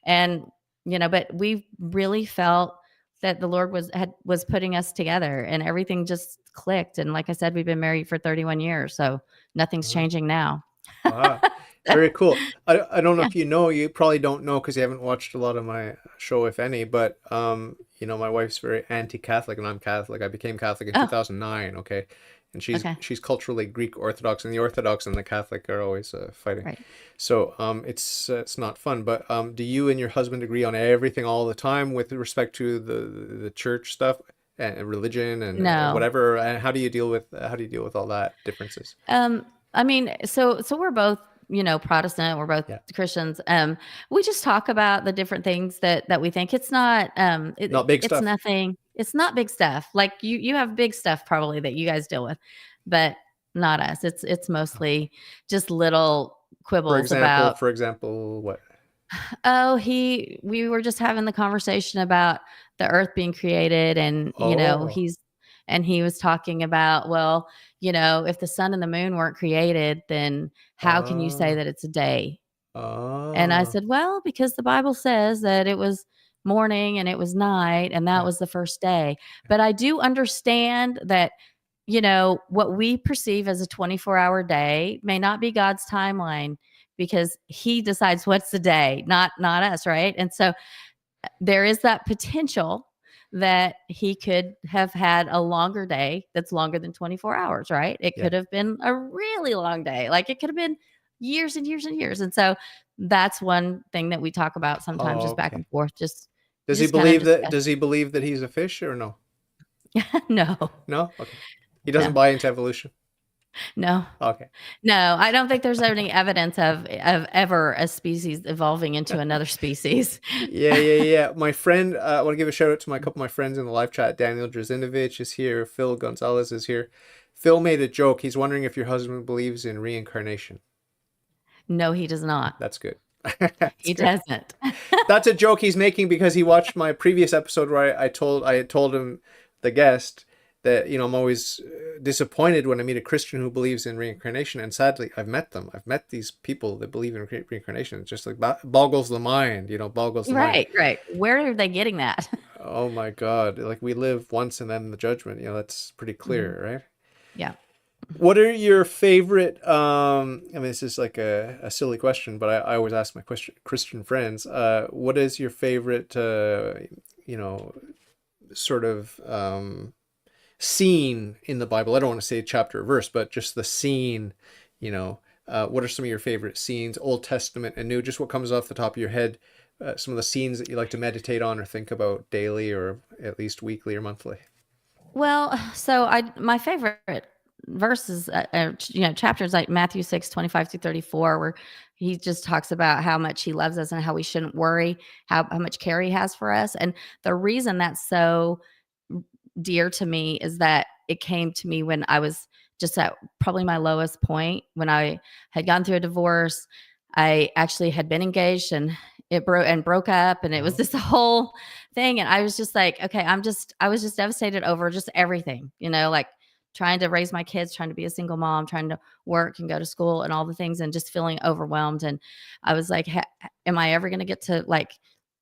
And, but we really felt that the Lord was putting us together and everything just clicked. And like I said, we've been married for 31 years. So nothing's Wow. changing now. Wow. Very cool. I don't know Yeah. if you know, you probably don't know because you haven't watched a lot of my show, if any, but my wife's very anti-Catholic and I'm Catholic. I became Catholic in Oh, 2009, okay? And she's okay. she's culturally Greek Orthodox, and the Orthodox and the Catholic are always fighting. Right. So it's not fun. But do you and your husband agree on everything all the time with respect to the church stuff and religion and No. whatever? And how do you deal with all that differences? Um, I mean, so we're both, Protestant, we're both Yeah. Christians. We just talk about the different things that we think. It's not Not big it's stuff. nothing. It's not big stuff. Like you have big stuff probably that you guys deal with, but not us. It's mostly just little For quibbles example, about, for example, what? oh, we were just having the conversation about the earth being created, and Oh, he was talking about, well, if the sun and the moon weren't created, then how can you say oh, that it's a day? And I oh, said, well, because the Bible says that it was morning and it was night and that yeah, was the first day. yeah, But I do understand that, what we perceive as a 24-hour day may not be God's timeline because he decides what's the day, not us, right? And so there is that potential that he could have had a longer day that's longer than 24 hours, right? It yeah. could have been a really long day. Like it could have been years and years and years. And so that's one thing that we talk about sometimes, Oh, just back okay. and forth, Does he just kind of believe that? discuss. Does he believe that he's a fish or no? No, No. Okay. He doesn't no, buy into evolution. no, Okay. no. I don't think there's any evidence of ever a species evolving into another species. Yeah, yeah, yeah. My friend, I want to give a shout out to my couple of my friends in the live chat. Daniel Drazinovich is here. Phil Gonzalez is here. Phil made a joke. He's wondering if your husband believes in reincarnation. No, he does not. That's good. That's He good. doesn't. That's a joke he's making because he watched my previous episode where I had told him, the guest, that, I'm always disappointed when I meet a Christian who believes in reincarnation, and sadly I've met them. I've met these people that believe in reincarnation. It's just like boggles the mind, boggles the mind. Right, right. Where are they getting that? Oh my God, like we live once and then the judgment, that's pretty Mhm. clear, right? Yeah. What are your favorite, I mean, this is like a silly question, but I always ask my Christian friends, what is your favorite, you know, sort of scene in the Bible? I don't want to say chapter or verse, but just the scene, you know, what are some of your favorite scenes, Old Testament and New, just what comes off the top of your head, some of the scenes that you like to meditate on or think about daily or at least weekly or monthly? Well, so I my favorite verses, chapters like Matthew 6:25 through 34, where he just talks about how much he loves us and how we shouldn't worry, how much care he has for us. And the reason that's so dear to me is that it came to me when I was just at probably my lowest point, when I had gone through a divorce. I actually had been engaged, and it broke up, and it was Oh, this whole thing. And I was just like, okay, I was just devastated over just everything, like trying to raise my kids, trying to be a single mom, trying to work and go to school and all the things, and just feeling overwhelmed. And I was like, am I ever going to get to like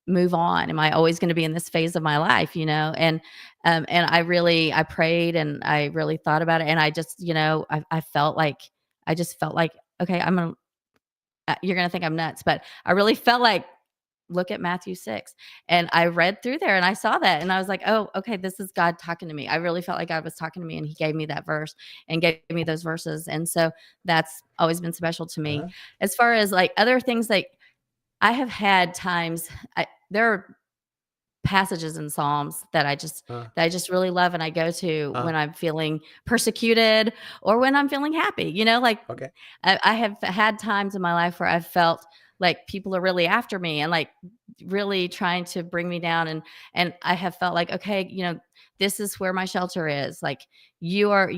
move on? Am I always going to be in this phase of my life? And I prayed, and I really thought about it. And I just, I felt like, I just felt like, okay, you're going to think I'm nuts, but I really felt like, look at Matthew 6. And I read through there and I saw that, and I was like, oh, okay, this is God talking to me. I really felt like God was talking to me, and he gave me that verse and gave me those verses. And so that's always been special to me. uh-huh. As far as like other things, like I have had times, there are passages in Psalms Uh, that I just really love, and I go to uh, when I'm feeling persecuted or when I'm feeling happy. Like okay. I have had times in my life where I've felt like people are really after me and like really trying to bring me down, and I have felt like, okay, this is where my shelter is. Like you are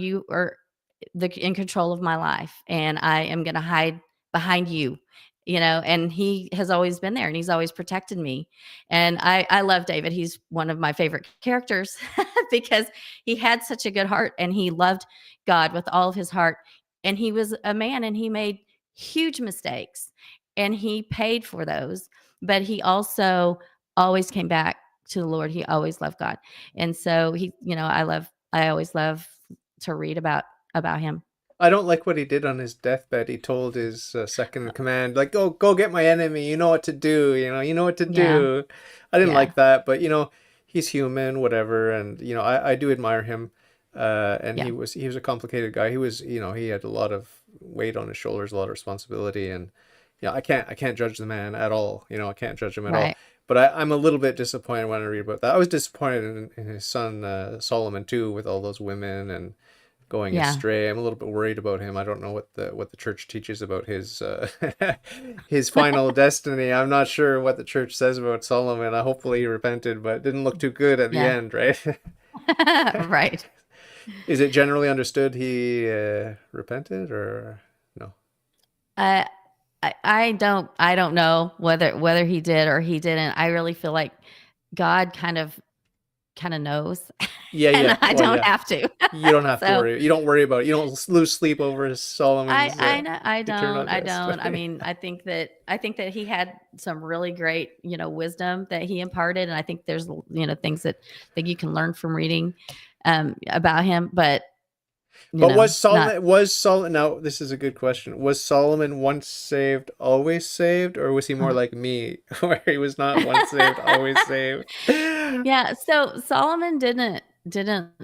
in control of my life, and I am going to hide behind you. And he has always been there, and he's always protected me. And I love David. He's one of my favorite characters because he had such a good heart, and he loved God with all of his heart. And he was a man, and he made huge mistakes, and he paid for those, but he also always came back to the Lord. He always loved God. And so I always love to read about him. I don't like what he did on his deathbed. He told his second in command, like, go get my enemy. You know what to do. You know what to Yeah. do. I didn't Yeah. like that, but he's human, whatever. And I do admire him. And Yeah. he was a complicated guy. He was, he had a lot of weight on his shoulders, a lot of responsibility, and I can't judge the man at all. I can't judge him at all. Right. But I'm a little bit disappointed when I read about that. I was disappointed in his son Solomon too, with all those women and going Yeah. astray. I'm a little bit worried about him. I don't know what the church teaches about his his final destiny. I'm not sure what the church says about Solomon. Hopefully he repented, but it didn't look too good at the Yeah. end, right? Right. Is it generally understood he repented or no? I I don't know whether he did or he didn't. I really feel like God kind of knows, Yeah, and yeah. I Well, don't yeah. have to. You don't have to So worry. You don't worry about it. You don't lose sleep over I Solomon's I know eternal I rest. don't. I mean, I think that he had some really great, wisdom that he imparted, and I think there's, things that you can learn from reading about him, but But not. was Solomon now this is a good question. Was Solomon once saved, always saved, or was he more like me, where he was not once saved, always saved? Yeah, so Solomon didn't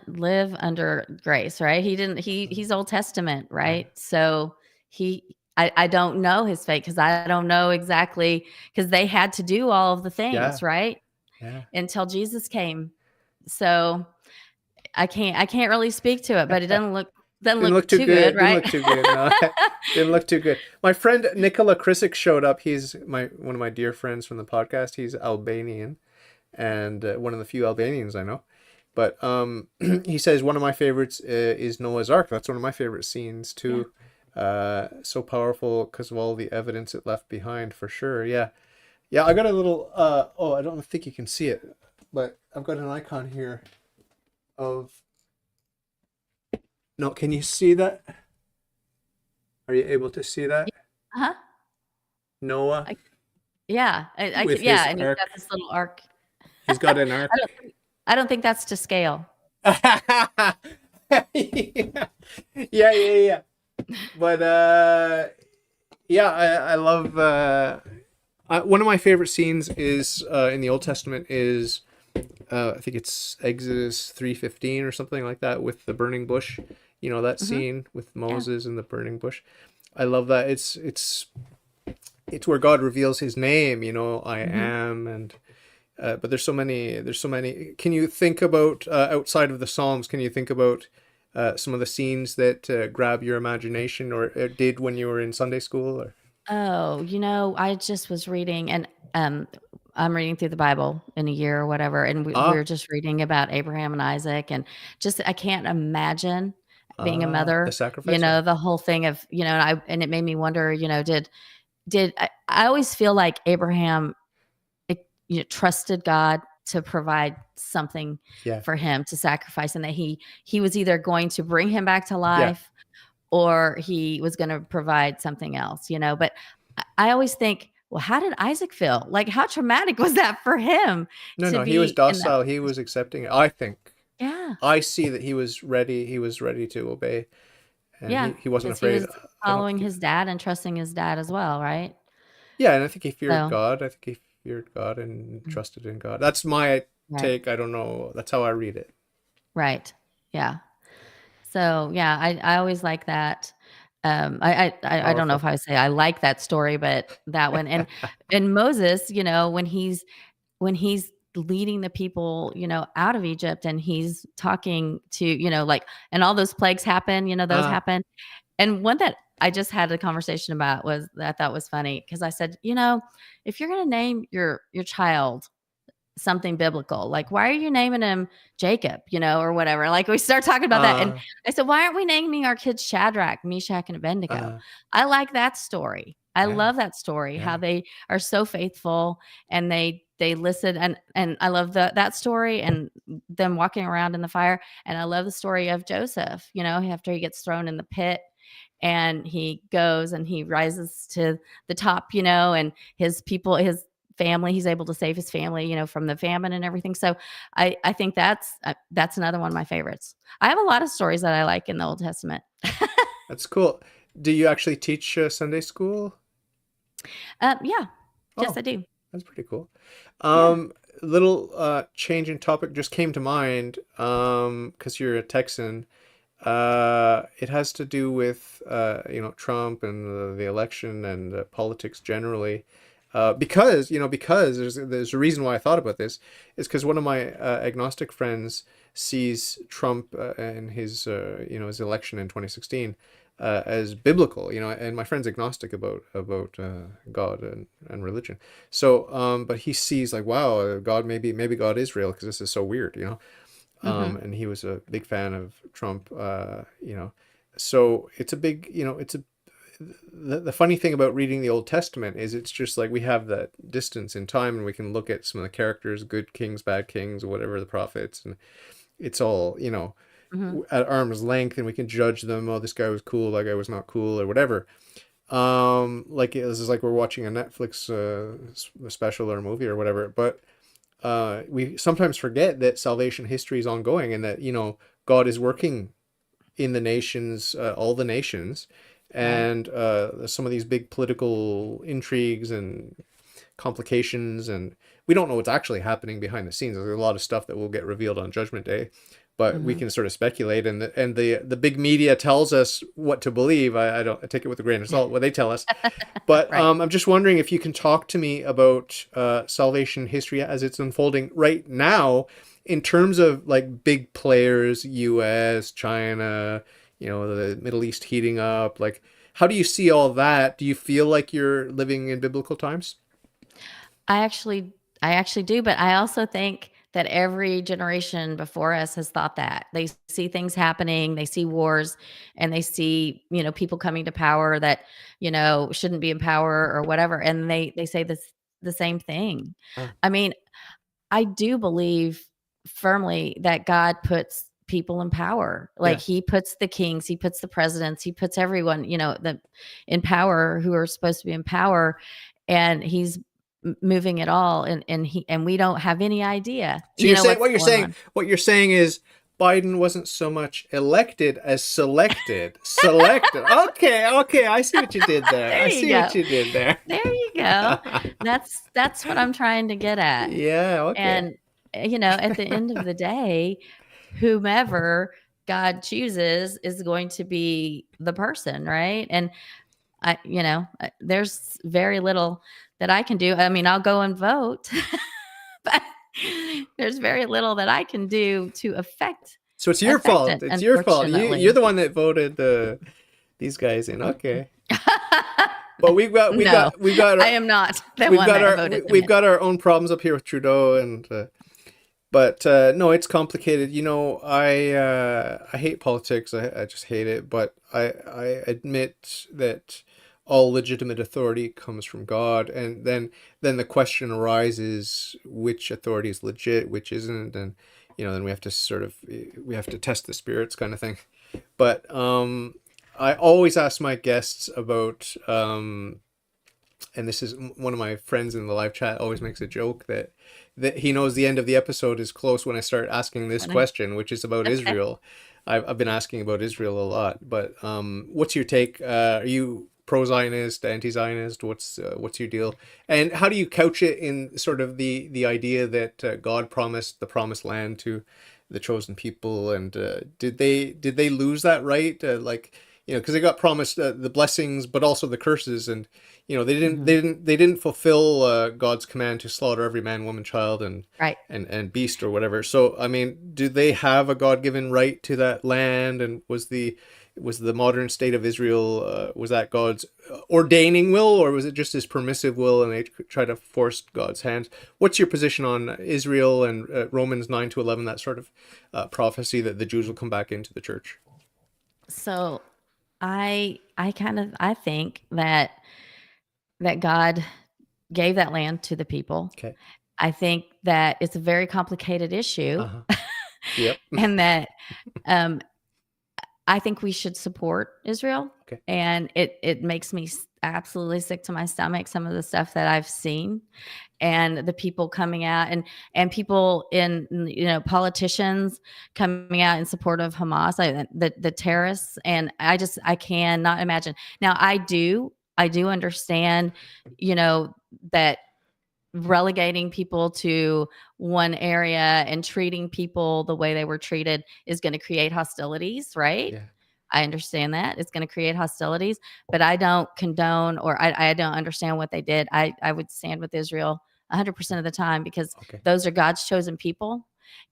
live under grace, right? He didn't he's Old Testament, Uh, right? So I don't know his fate, because I don't know exactly, because they had to do all of the yeah, things, right? yeah. Until Jesus came. So I can't really speak to it, but it doesn't Didn't look look too too good, good. Didn't right? look too good. No, didn't look too good. My friend Nikola Krisic showed up. He's one of my dear friends from the podcast. He's Albanian and one of the few Albanians I know. But he says one of my favorites is Noah's Ark. That's one of my favorite scenes Yeah. too. So powerful because of all the evidence it left behind, for sure. Yeah, yeah. I got a little. Oh, I don't think you can see it, but I've got an icon here of No, can you see that? Are you able to see Yeah. that? Uh-huh. Noah I, yeah, I could. with Yeah, his and he's got ark. this little arc. He's got an I ark. I don't think that's to scale. Yeah, yeah, yeah. But yeah, I love one of my favorite scenes is in the Old Testament is I think it's Exodus 3:15 or something like that with the burning bush. You know that Hmm. scene with Yeah. Moses and the burning bush. I love that. It's where God reveals His name. You know, I Hmm. am, and but there's so many. There's so many. Can you think about outside of the Psalms? Can you think about some of the scenes that grab your imagination or did when you were in Sunday school? Or Oh, I just was reading, and um, I'm reading through the Bible in a year or whatever, and we're ah just reading about Abraham and Isaac, and just I can't imagine being a the mother. sacrifice. The whole thing of and it made me wonder. Did I always feel like Abraham, trusted God to provide something Yeah, for him to sacrifice, and that he was either going to bring him back to yeah. life or he was going to provide something else, but I always think, well, how did Isaac feel? Like, how traumatic was that for him No, to no. He was be in that docile. He was position? accepting it. I think. Yeah. I see that he was ready. He was ready to obey, and Yeah. he wasn't Because he afraid. was I don't following think. his dad and trusting his dad as well, right? Yeah, and I think he feared So, God. I think he feared God and mm, trusted in God. That's my right. take. I don't know. That's how I read it. Right. Yeah. So, yeah, I always like that. I don't know Powerful. if I would say I like that story, but that one, and Moses, when he's leading the people, out of Egypt, and he's talking to, like, and all those plagues happen, those Ah, happen. And one that I just had a conversation about was that I thought was funny because I said, if you're going to name your child something biblical, like, why are you naming him Jacob, or whatever? Like, we start talking about that. And ah, I said, why aren't we naming our kids Shadrach, Meshach, and Abednego? ah. I like that story. I Yeah, love that story, how yeah. they are so faithful, and they listen. And I love that story and them walking around in the fire. And I love the story of Joseph, after he gets thrown in the pit, and he goes and he rises to the top, and his people, his family, he's able to save his family, from the famine and everything. So I think that's another one of my favorites. I have a lot of stories that I like in the Old Testament. That's cool. Do you actually teach Sunday school? Yeah, yes, Oh, I do. that's pretty cool. Yeah. Little change in topic just came to mind. Because you're a Texan. It has to do with Trump and the election and politics generally. Because there's a reason why I thought about this is because one of my agnostic friends sees Trump and his election in 2016 as biblical, and my friend's agnostic about God and religion. So, but he sees like, wow, God, maybe God is real because this is so weird, Mhm. and he was a big fan of Trump. So it's a big, it's a the funny thing about reading the Old Testament is it's just like we have that distance in time and we can look at some of the characters, good kings, bad kings, whatever the prophets, and it's all, Mhm. at arm's length and we can judge them. Oh, this guy was cool, that guy was not cool, or whatever. Like this is like we're watching a Netflix special or a movie or whatever, but we sometimes forget that salvation history is ongoing and that God is working in the nations, all the nations, Right. and some of these big political intrigues and complications, and we don't know what's actually happening behind the scenes. There's a lot of stuff that will get revealed on Judgment Day, but we Mhm. can sort of speculate, and the big media tells us what to believe. I take it with a grain of salt what they tell us, but Right. I'm just wondering if you can talk to me about salvation history as it's unfolding right now, in terms of like big players, U.S., China, the Middle East heating up. Like, how do you see all that? Do you feel like you're living in biblical times? I actually I actually do, but I also think that every generation before us has thought that. They see things happening, they see wars, and they see, people coming to power that, shouldn't be in power or whatever, and they say the same thing. Ah, I mean, I do believe firmly that God puts people in power. Like, Yeah. he puts the kings, he puts the presidents, he puts everyone, in power, who are supposed to be in power, and he's moving it all, and we don't have any idea, So you're saying what's going on. what you're saying is Biden wasn't so much elected as selected. Selected. Okay, okay, I see what you did there. There I you see go. what you did there. There you go. That's what I'm trying to get at. Yeah, okay. And at the end of the day, whomever God chooses is going to be the person, right? And there's very little that I can do. I mean, I'll go and vote, but there's very little that I can do to affect So it's your affect fault. it, It's your fault. You're unfortunately. the one that voted these guys in. Okay. But No, I am not the one that voted them we've in. got our own problems up here with Trudeau and but no, it's complicated. I hate politics. I just hate it. But I admit that all legitimate authority comes from God, and then the question arises: which authority is legit, which isn't, and then we have to test the spirits, kind of thing. But I always ask my guests about and this is one of my friends in the live chat always makes a joke that he knows the end of the episode is close when I start asking this Funny. question, which is about Okay. Israel. I've been asking about Israel a lot, but what's your take? Are you pro-Zionist, anti-Zionist? What's your deal? And how do you couch it in sort of the idea that God promised the promised land to the chosen people, and did they lose that right? Because they got promised the blessings, but also the curses, and they didn't Hmm. they didn't they didn't fulfill God's command to slaughter every man, woman, child, and Right. and beast or whatever. So I mean, do they have a God-given right to that land? And was the modern state of Israel was that God's ordaining will, or was it just his permissive will, and they try to force God's hands? What's your position on Israel and Romans 9 to 11, that sort of prophecy that the Jews will come back into the church? So I think that God gave that land to the people. Okay. I think that it's a very complicated issue, Uh huh. Yep. and that um, I think we should support Israel. Okay. And it makes me absolutely sick to my stomach, some of the stuff that I've seen, and the people coming out, and people in, politicians coming out in support of Hamas, the terrorists. And I cannot imagine. Now, I do understand, that relegating people to one area and treating people the way they were treated is going to create hostilities, right? Yeah. I understand that it's going to create hostilities, but I don't condone, or I don't understand what they did. I would stand with Israel 100% of the time, because Okay. those are God's chosen people.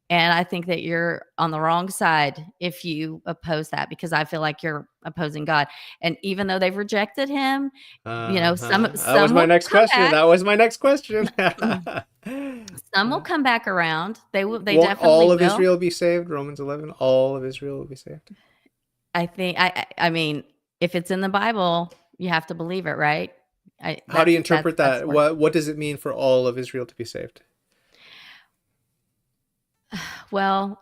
And I think that you're on the wrong side if you oppose that, because I feel like you're opposing God. And even though they've rejected him, some That was some my will next come question. back. That was my next question. Some will come back around. They Won't definitely all of will. Israel be saved? Romans 11. All of Israel will be saved. I think I mean, if it's in the Bible, you have to believe it, right? I How do you that's interpret that's that? what What does it mean for all of Israel to be saved? well,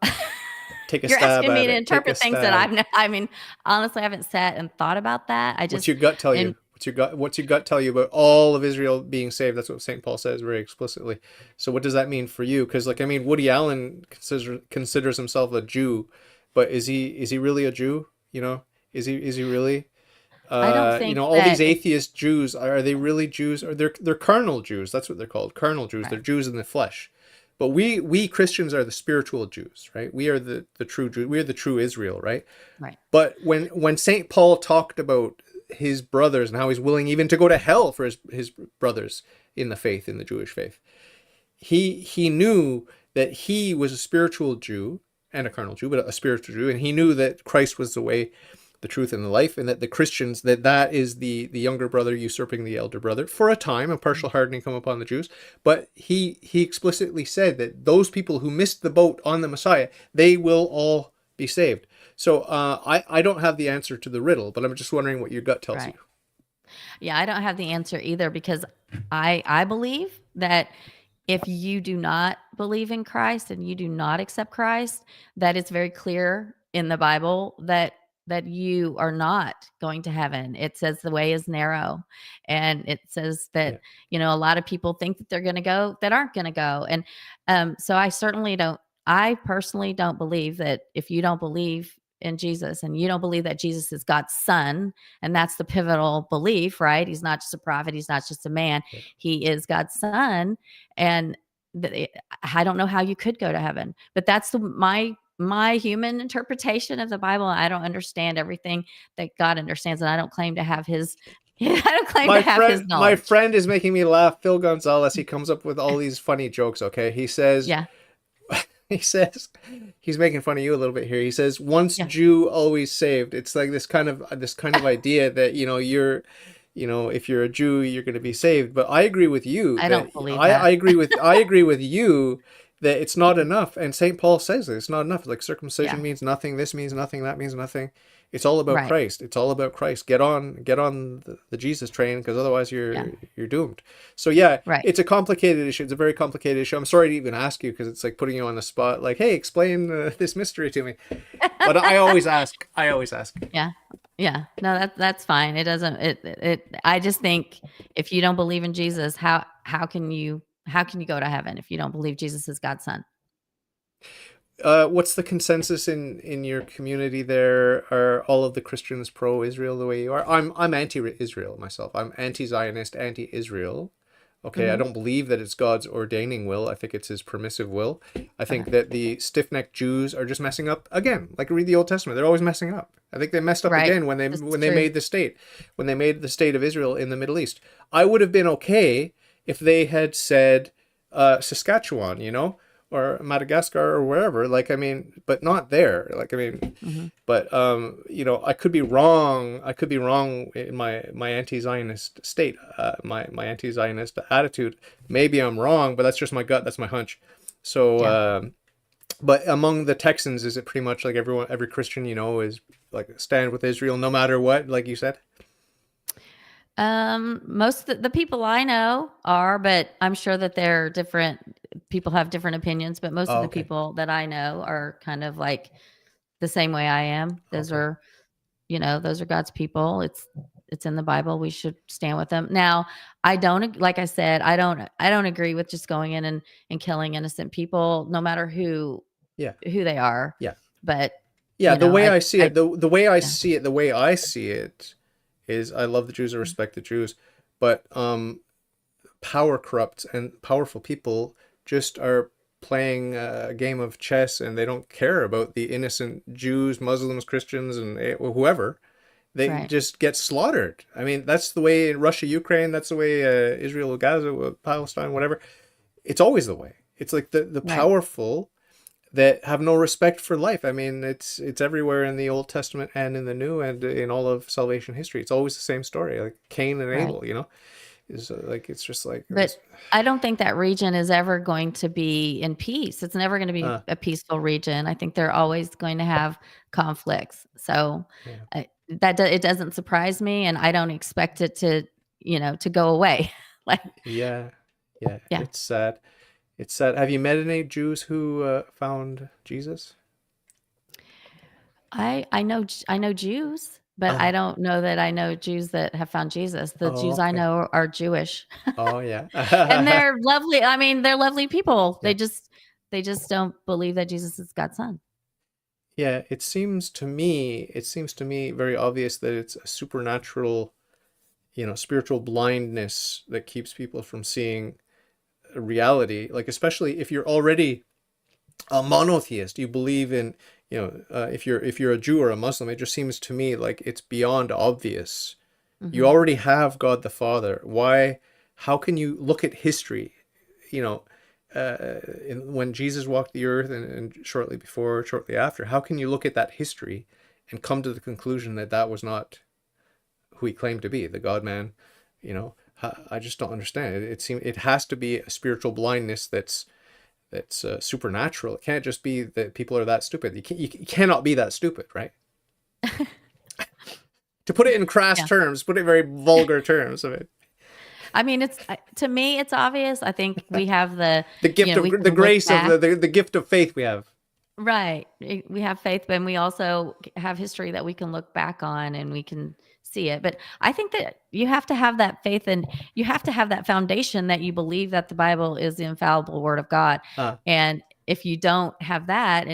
Take a you're stab asking me at to it. Take a interpret things that stab. I mean, honestly, I haven't sat and thought about that. I What's just your gut tell and you? What's your gut tell you about all of Israel being saved? That's what St. Paul says very explicitly. So what does that mean for you? Because Woody Allen considers himself a Jew, but is he really a Jew? Is he really? I don't think All these that it atheist Jews, are they really Jews? Or they're carnal Jews? That's what they're called, carnal Jews. They're right, Jews in the flesh. But we Christians are the spiritual Jews, right? We are the true Jew. We are the true Israel, right? right. But when Saint Paul talked about his brothers and how he's willing even to go to hell for his brothers in the faith, in the Jewish faith, he knew that he was a spiritual Jew and a carnal Jew, but a spiritual Jew, and he knew that Christ was the way, the truth, and the life, and that the Christians, that is the younger brother usurping the elder brother for a time, a partial hardening come upon the Jews. But he explicitly said that those people who missed the boat on the Messiah, they will all be saved. So I don't have the answer to the riddle, but I'm just wondering what your gut tells you. Right. Yeah, I don't have the answer either, because I believe that if you do not believe in Christ and you do not accept Christ, that it's very clear in the Bible that you are not going to heaven. It says the way is narrow, and it says that, Yeah. a lot of people think that they're going to go that aren't going to go. And so I personally don't believe that if you don't believe in Jesus and you don't believe that Jesus is God's son, and that's the pivotal belief, right? He's not just a prophet, he's not just a man, Yeah. he is God's son. And I don't know how you could go to heaven, but that's my human interpretation of the Bible. I don't understand everything that God understands, and I don't claim to have his I don't claim to have his My knowledge. friend is making me laugh. Phil Gonzalez. He comes up with all these funny jokes. Okay, he says, Yeah, he says, he's making fun of you a little bit here. He says, "Once yeah. Jew, always saved." It's like this kind of idea that if you're a Jew, you're going to be saved. But I agree with you I that don't believe I that. agree with you that it's not enough. And St. Paul says it, it's not enough. Like circumcision Yeah, means nothing. This means nothing. That means nothing. It's all about right. Christ. It's all about Christ. Get on the Jesus train, because otherwise Yeah, you're doomed. So yeah, right. it's a complicated issue. It's a very complicated issue. I'm sorry to even ask you, because it's like putting you on the spot. Like, hey, explain this mystery to me. But I always ask. I always ask. Yeah. Yeah. No, that's fine. It doesn't I just think if you don't believe in Jesus, how can you go to heaven if you don't believe Jesus is God's son? What's the consensus in your community there? Are all of the Christians pro-Israel the way you are? I'm anti-Israel myself. I'm anti-Zionist, anti-Israel. Okay, I Mhm. don't believe that it's God's ordaining will. I think it's his permissive will. I think Okay. that the stiff-necked Jews are just messing up again. Like, read the Old Testament. They're always messing up. I think they messed up Right. again when they This is when they true. made the state, when they made the state of Israel in the Middle East. I would have been okay if they had said Saskatchewan, or Madagascar or wherever. Like, I mean, but not there. Like, I mean, Mhm. but I could be wrong. I could be wrong in my anti-Zionist state, my anti-Zionist attitude. Maybe I'm wrong, but that's just my gut. That's my hunch. So, Yeah. but among the Texans, is it pretty much like every Christian is like stand with Israel no matter what, like you said? Most of the people I know are, but I'm sure that they're different. People have different opinions, but most of Oh, the okay, people that I know are kind of like the same way I am. okay, Those are God's people. It's in the Bible. We should stand with them. Now, I don't like I said, I don't agree with just going in and killing innocent people, no matter yeah, who they are. yeah, But, yeah. The way I see I it, the way I yeah. see it, the way I see it is, I love the Jews, I respect the Jews, but power corrupts, and powerful people just are playing a game of chess, and they don't care about the innocent Jews, Muslims, Christians, and whoever. They Right. just get slaughtered. I mean, that's the way in Russia, Ukraine. That's the way Israel, Gaza, Palestine, whatever. It's always the way. It's like the Right. powerful that have no respect for life. I mean, it's everywhere in the Old Testament and in the New, and in all of salvation history. It's always the same story, like Cain and Right. Abel. Is like, it's just like it But was. I don't think that region is ever going to be in peace. It's never going to be Uh, a peaceful region. I think they're always going to have conflicts. So yeah. it doesn't surprise me, and I don't expect it to go away. Like, Yeah, yeah, yeah, it's sad. It's sad. Have you met any Jews who found Jesus? I know Jews, but I Oh, don't know that I know Jews that have found Jesus. The oh, Jews I okay. know are Jewish, Oh, yeah. and they're lovely. I mean, they're lovely people. Yeah. They just don't believe that Jesus is God's son. Yeah, it seems to me very obvious that it's a supernatural, spiritual blindness that keeps people from seeing a reality. Like, especially if you're already a monotheist, you believe in, if you're a Jew or a Muslim, it just seems to me like it's beyond obvious. You Hmm. already have God the Father. Why? How can you look at history? You know, when Jesus walked the earth, and shortly before, shortly after, how can you look at that history and come to the conclusion that that was not who he claimed to be, the God man? I just don't understand it. It has to be a spiritual blindness that's supernatural. It can't just be that people are that stupid. You cannot be that stupid, right? To put it in crass Yeah. terms, put it in very vulgar terms of it. I mean, it's to me, it's obvious. I think we have The gift we of the can look grace of back. the gift of faith we have. Right. We have faith, but we also have history that we can look back on and we can see it. But I think that you have to have that faith and you have to have that foundation that you believe that the Bible is the infallible word of God. Ah, And if you don't have that,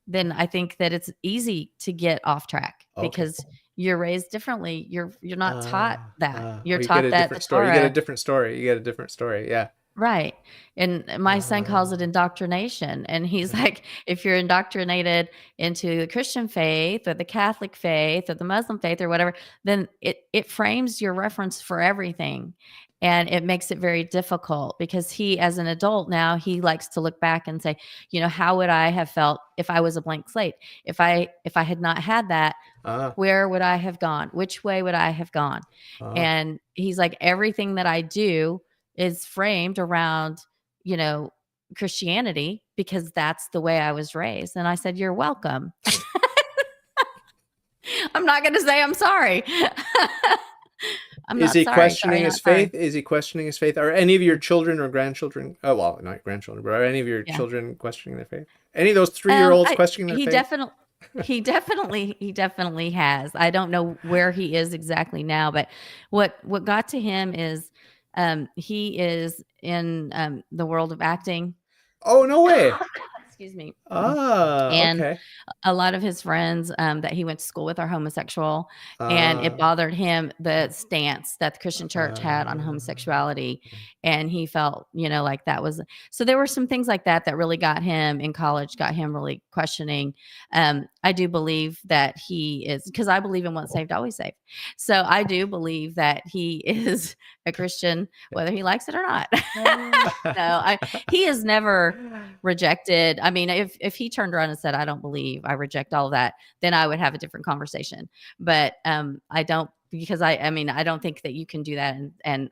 then I think that it's easy to get off track okay. because you're raised differently. You're not taught that. You're Oh, you get taught a that the different story. You get a Torah. different story. You get a different story. Yeah. Right. And my son calls it Uh, indoctrination. And he's like, if you're indoctrinated into the Christian faith or the Catholic faith or the Muslim faith or whatever, then it frames your reference for everything. And it makes it very difficult because he, as an adult now, he likes to look back and say, how would I have felt if I was a blank slate? If I had not had that, ah, where would I have gone? Which way would I have gone? ah. And he's like, everything that I do is framed around, you know, Christianity because that's the way I was raised. And I said, you're welcome. I'm not going to say I'm sorry. I'm Is not he sorry. questioning Sorry, his not sorry. faith? Is he questioning his faith? Are any of your children or grandchildren? Oh, well, not grandchildren, but are any of your Yeah. children questioning their faith? Any of those 3-year-olds questioning their He faith? definitely, he definitely has. I don't know where he is exactly now, but what got to him is, he is in the world of acting. Oh, no way. Excuse me. Ah, And okay. a lot of his friends that he went to school with are homosexual, and it Ah, bothered him the stance that the Christian church had on homosexuality, and he felt like that was so. There were some things like that that really got him in college, got him really questioning. I do believe that he is, because I believe in once saved always saved, so I do believe that he is a Christian whether he likes it or not. No, he has never rejected. I mean, if he turned around and said, "I don't believe, I reject all of that," then I would have a different conversation. But I don't, because I mean, I don't think that you can do that and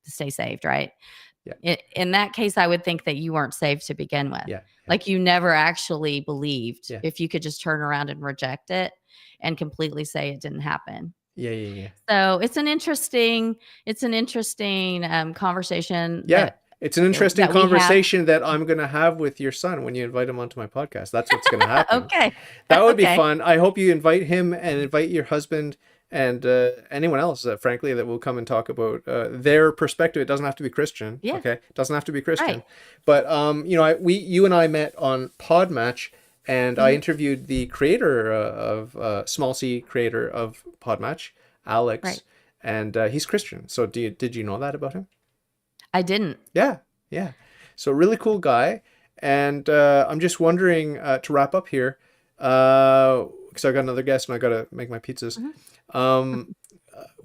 stay saved, right? yeah, In that case, I would think that you weren't saved to begin with. yeah, yeah, Like you never actually believed. yeah, If you could just turn around and reject it and completely say it didn't happen. yeah, yeah, yeah. So it's an interesting conversation Yeah, it's an interesting that we have. conversation that I'm going to have with your son when you invite him onto my podcast. That's what's going to happen. Okay. That would be Okay. fun. I hope you invite him and invite your husband and anyone else, frankly, that will come and talk about their perspective. It doesn't have to be Christian, Yeah. okay? It doesn't have to be Christian. Right. But you and I met on Podmatch, and I Mhm. interviewed the creator of Small C creator of Podmatch, Right. Alex, and he's Christian. So did you know that about him? I didn't. Yeah, yeah. So really cool guy. And I'm just wondering to wrap up here, because I got another guest and I got to make my pizzas. Mhm. Um,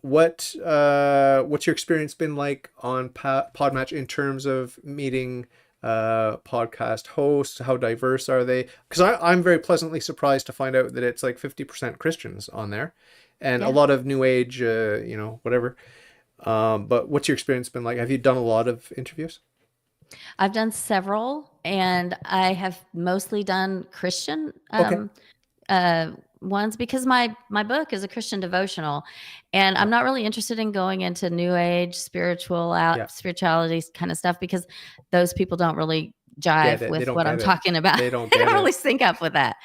what's your experience been like on Podmatch in terms of meeting podcast hosts? How diverse are they? Because I'm very pleasantly surprised to find out that it's like 50% Christians on there, and a Yeah. lot of New Age, whatever. But what's your experience been like? Have you done a lot of interviews? I've done several, and I have mostly done Christian Okay. uh, ones because my book is a Christian devotional, and I'm Ah, not really interested in going into New Age yeah. spirituality kind of stuff because those people don't really Get jive it. They with don't what I'm get it. talking about. They don't They get don't it. really sync up with that.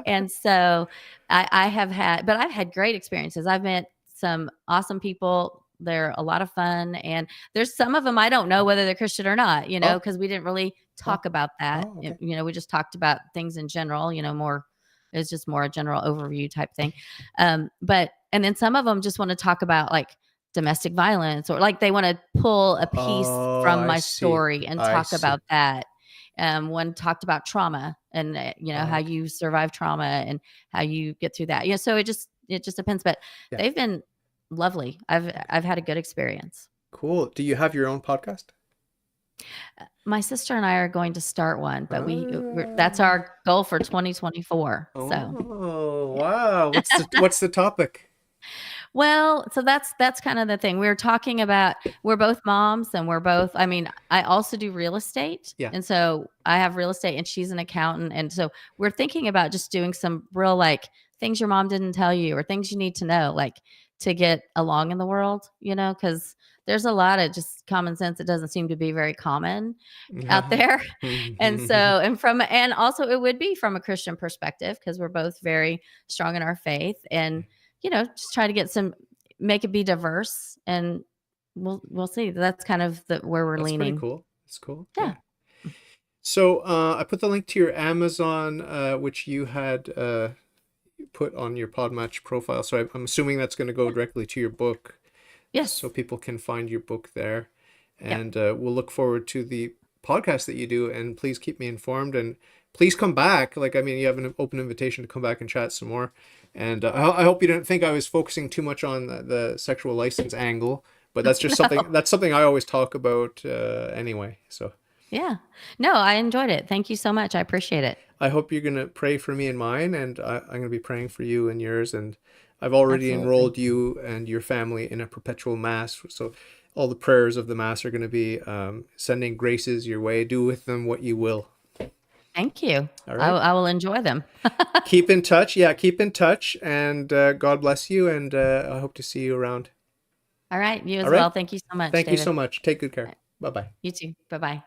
And so I've had great experiences. I've met some awesome people. They're a lot of fun. And there's some of them I don't know whether they're Christian or not, Oh, because we didn't really oh, talk about that. oh, okay. We just talked about things in general, more, it's just more a general overview type thing. And then some of them just want to talk about like domestic violence, or like they want to pull a piece Oh, from I my see. story and I talk see. about that. One talked about trauma and Oh, how okay. you survive trauma and how you get through that. So it just depends, but Yeah. they've been lovely. I've had a good experience. Cool. Do you have your own podcast? My sister and I are going to start one, but that's Ah. our goal for 2024. So, Oh, wow. What's the topic? well, so that's kind of the thing. We were talking about, we're both moms and I mean, I also do real estate. Yeah. And so I have real estate and she's an accountant. And so we're thinking about just doing some real like things your mom didn't tell you or things you need to know, like to get along in the world, because there's a lot of just common sense that doesn't seem to be very common out there. And so, and also it would be from a Christian perspective because we're both very strong in our faith, and just try to make it be diverse, and we'll see. That's kind of where we're That's pretty leaning. cool. That's cool. Yeah. Yeah. So I put the link to your Amazon, which you had put on your Podmatch profile. So I'm assuming that's going to go directly to your book, so Yes. people can find your book there. Yep. And we'll look forward to the podcast that you do. And please keep me informed. And please come back. Like, I mean, you have an open invitation to come back and chat some more. And I hope you didn't think I was focusing too much on the sexual license angle, but that's just No. something I always talk about anyway. So. Yeah. No, I enjoyed it. Thank you so much. I appreciate it. I hope you're going to pray for me and mine, and I'm going to be praying for you and yours. And I've already Absolutely. enrolled you and your family in a perpetual mass. So all the prayers of the mass are going to be sending graces your way. Do with them what you will. Thank you. All I, right. I will enjoy them. Keep in touch. Yeah, keep in touch. And God bless you. And I hope to see you around. All right. You as All right. well. Thank you so much, Thank you so David. much. Take good care. Bye bye. You too. Bye bye.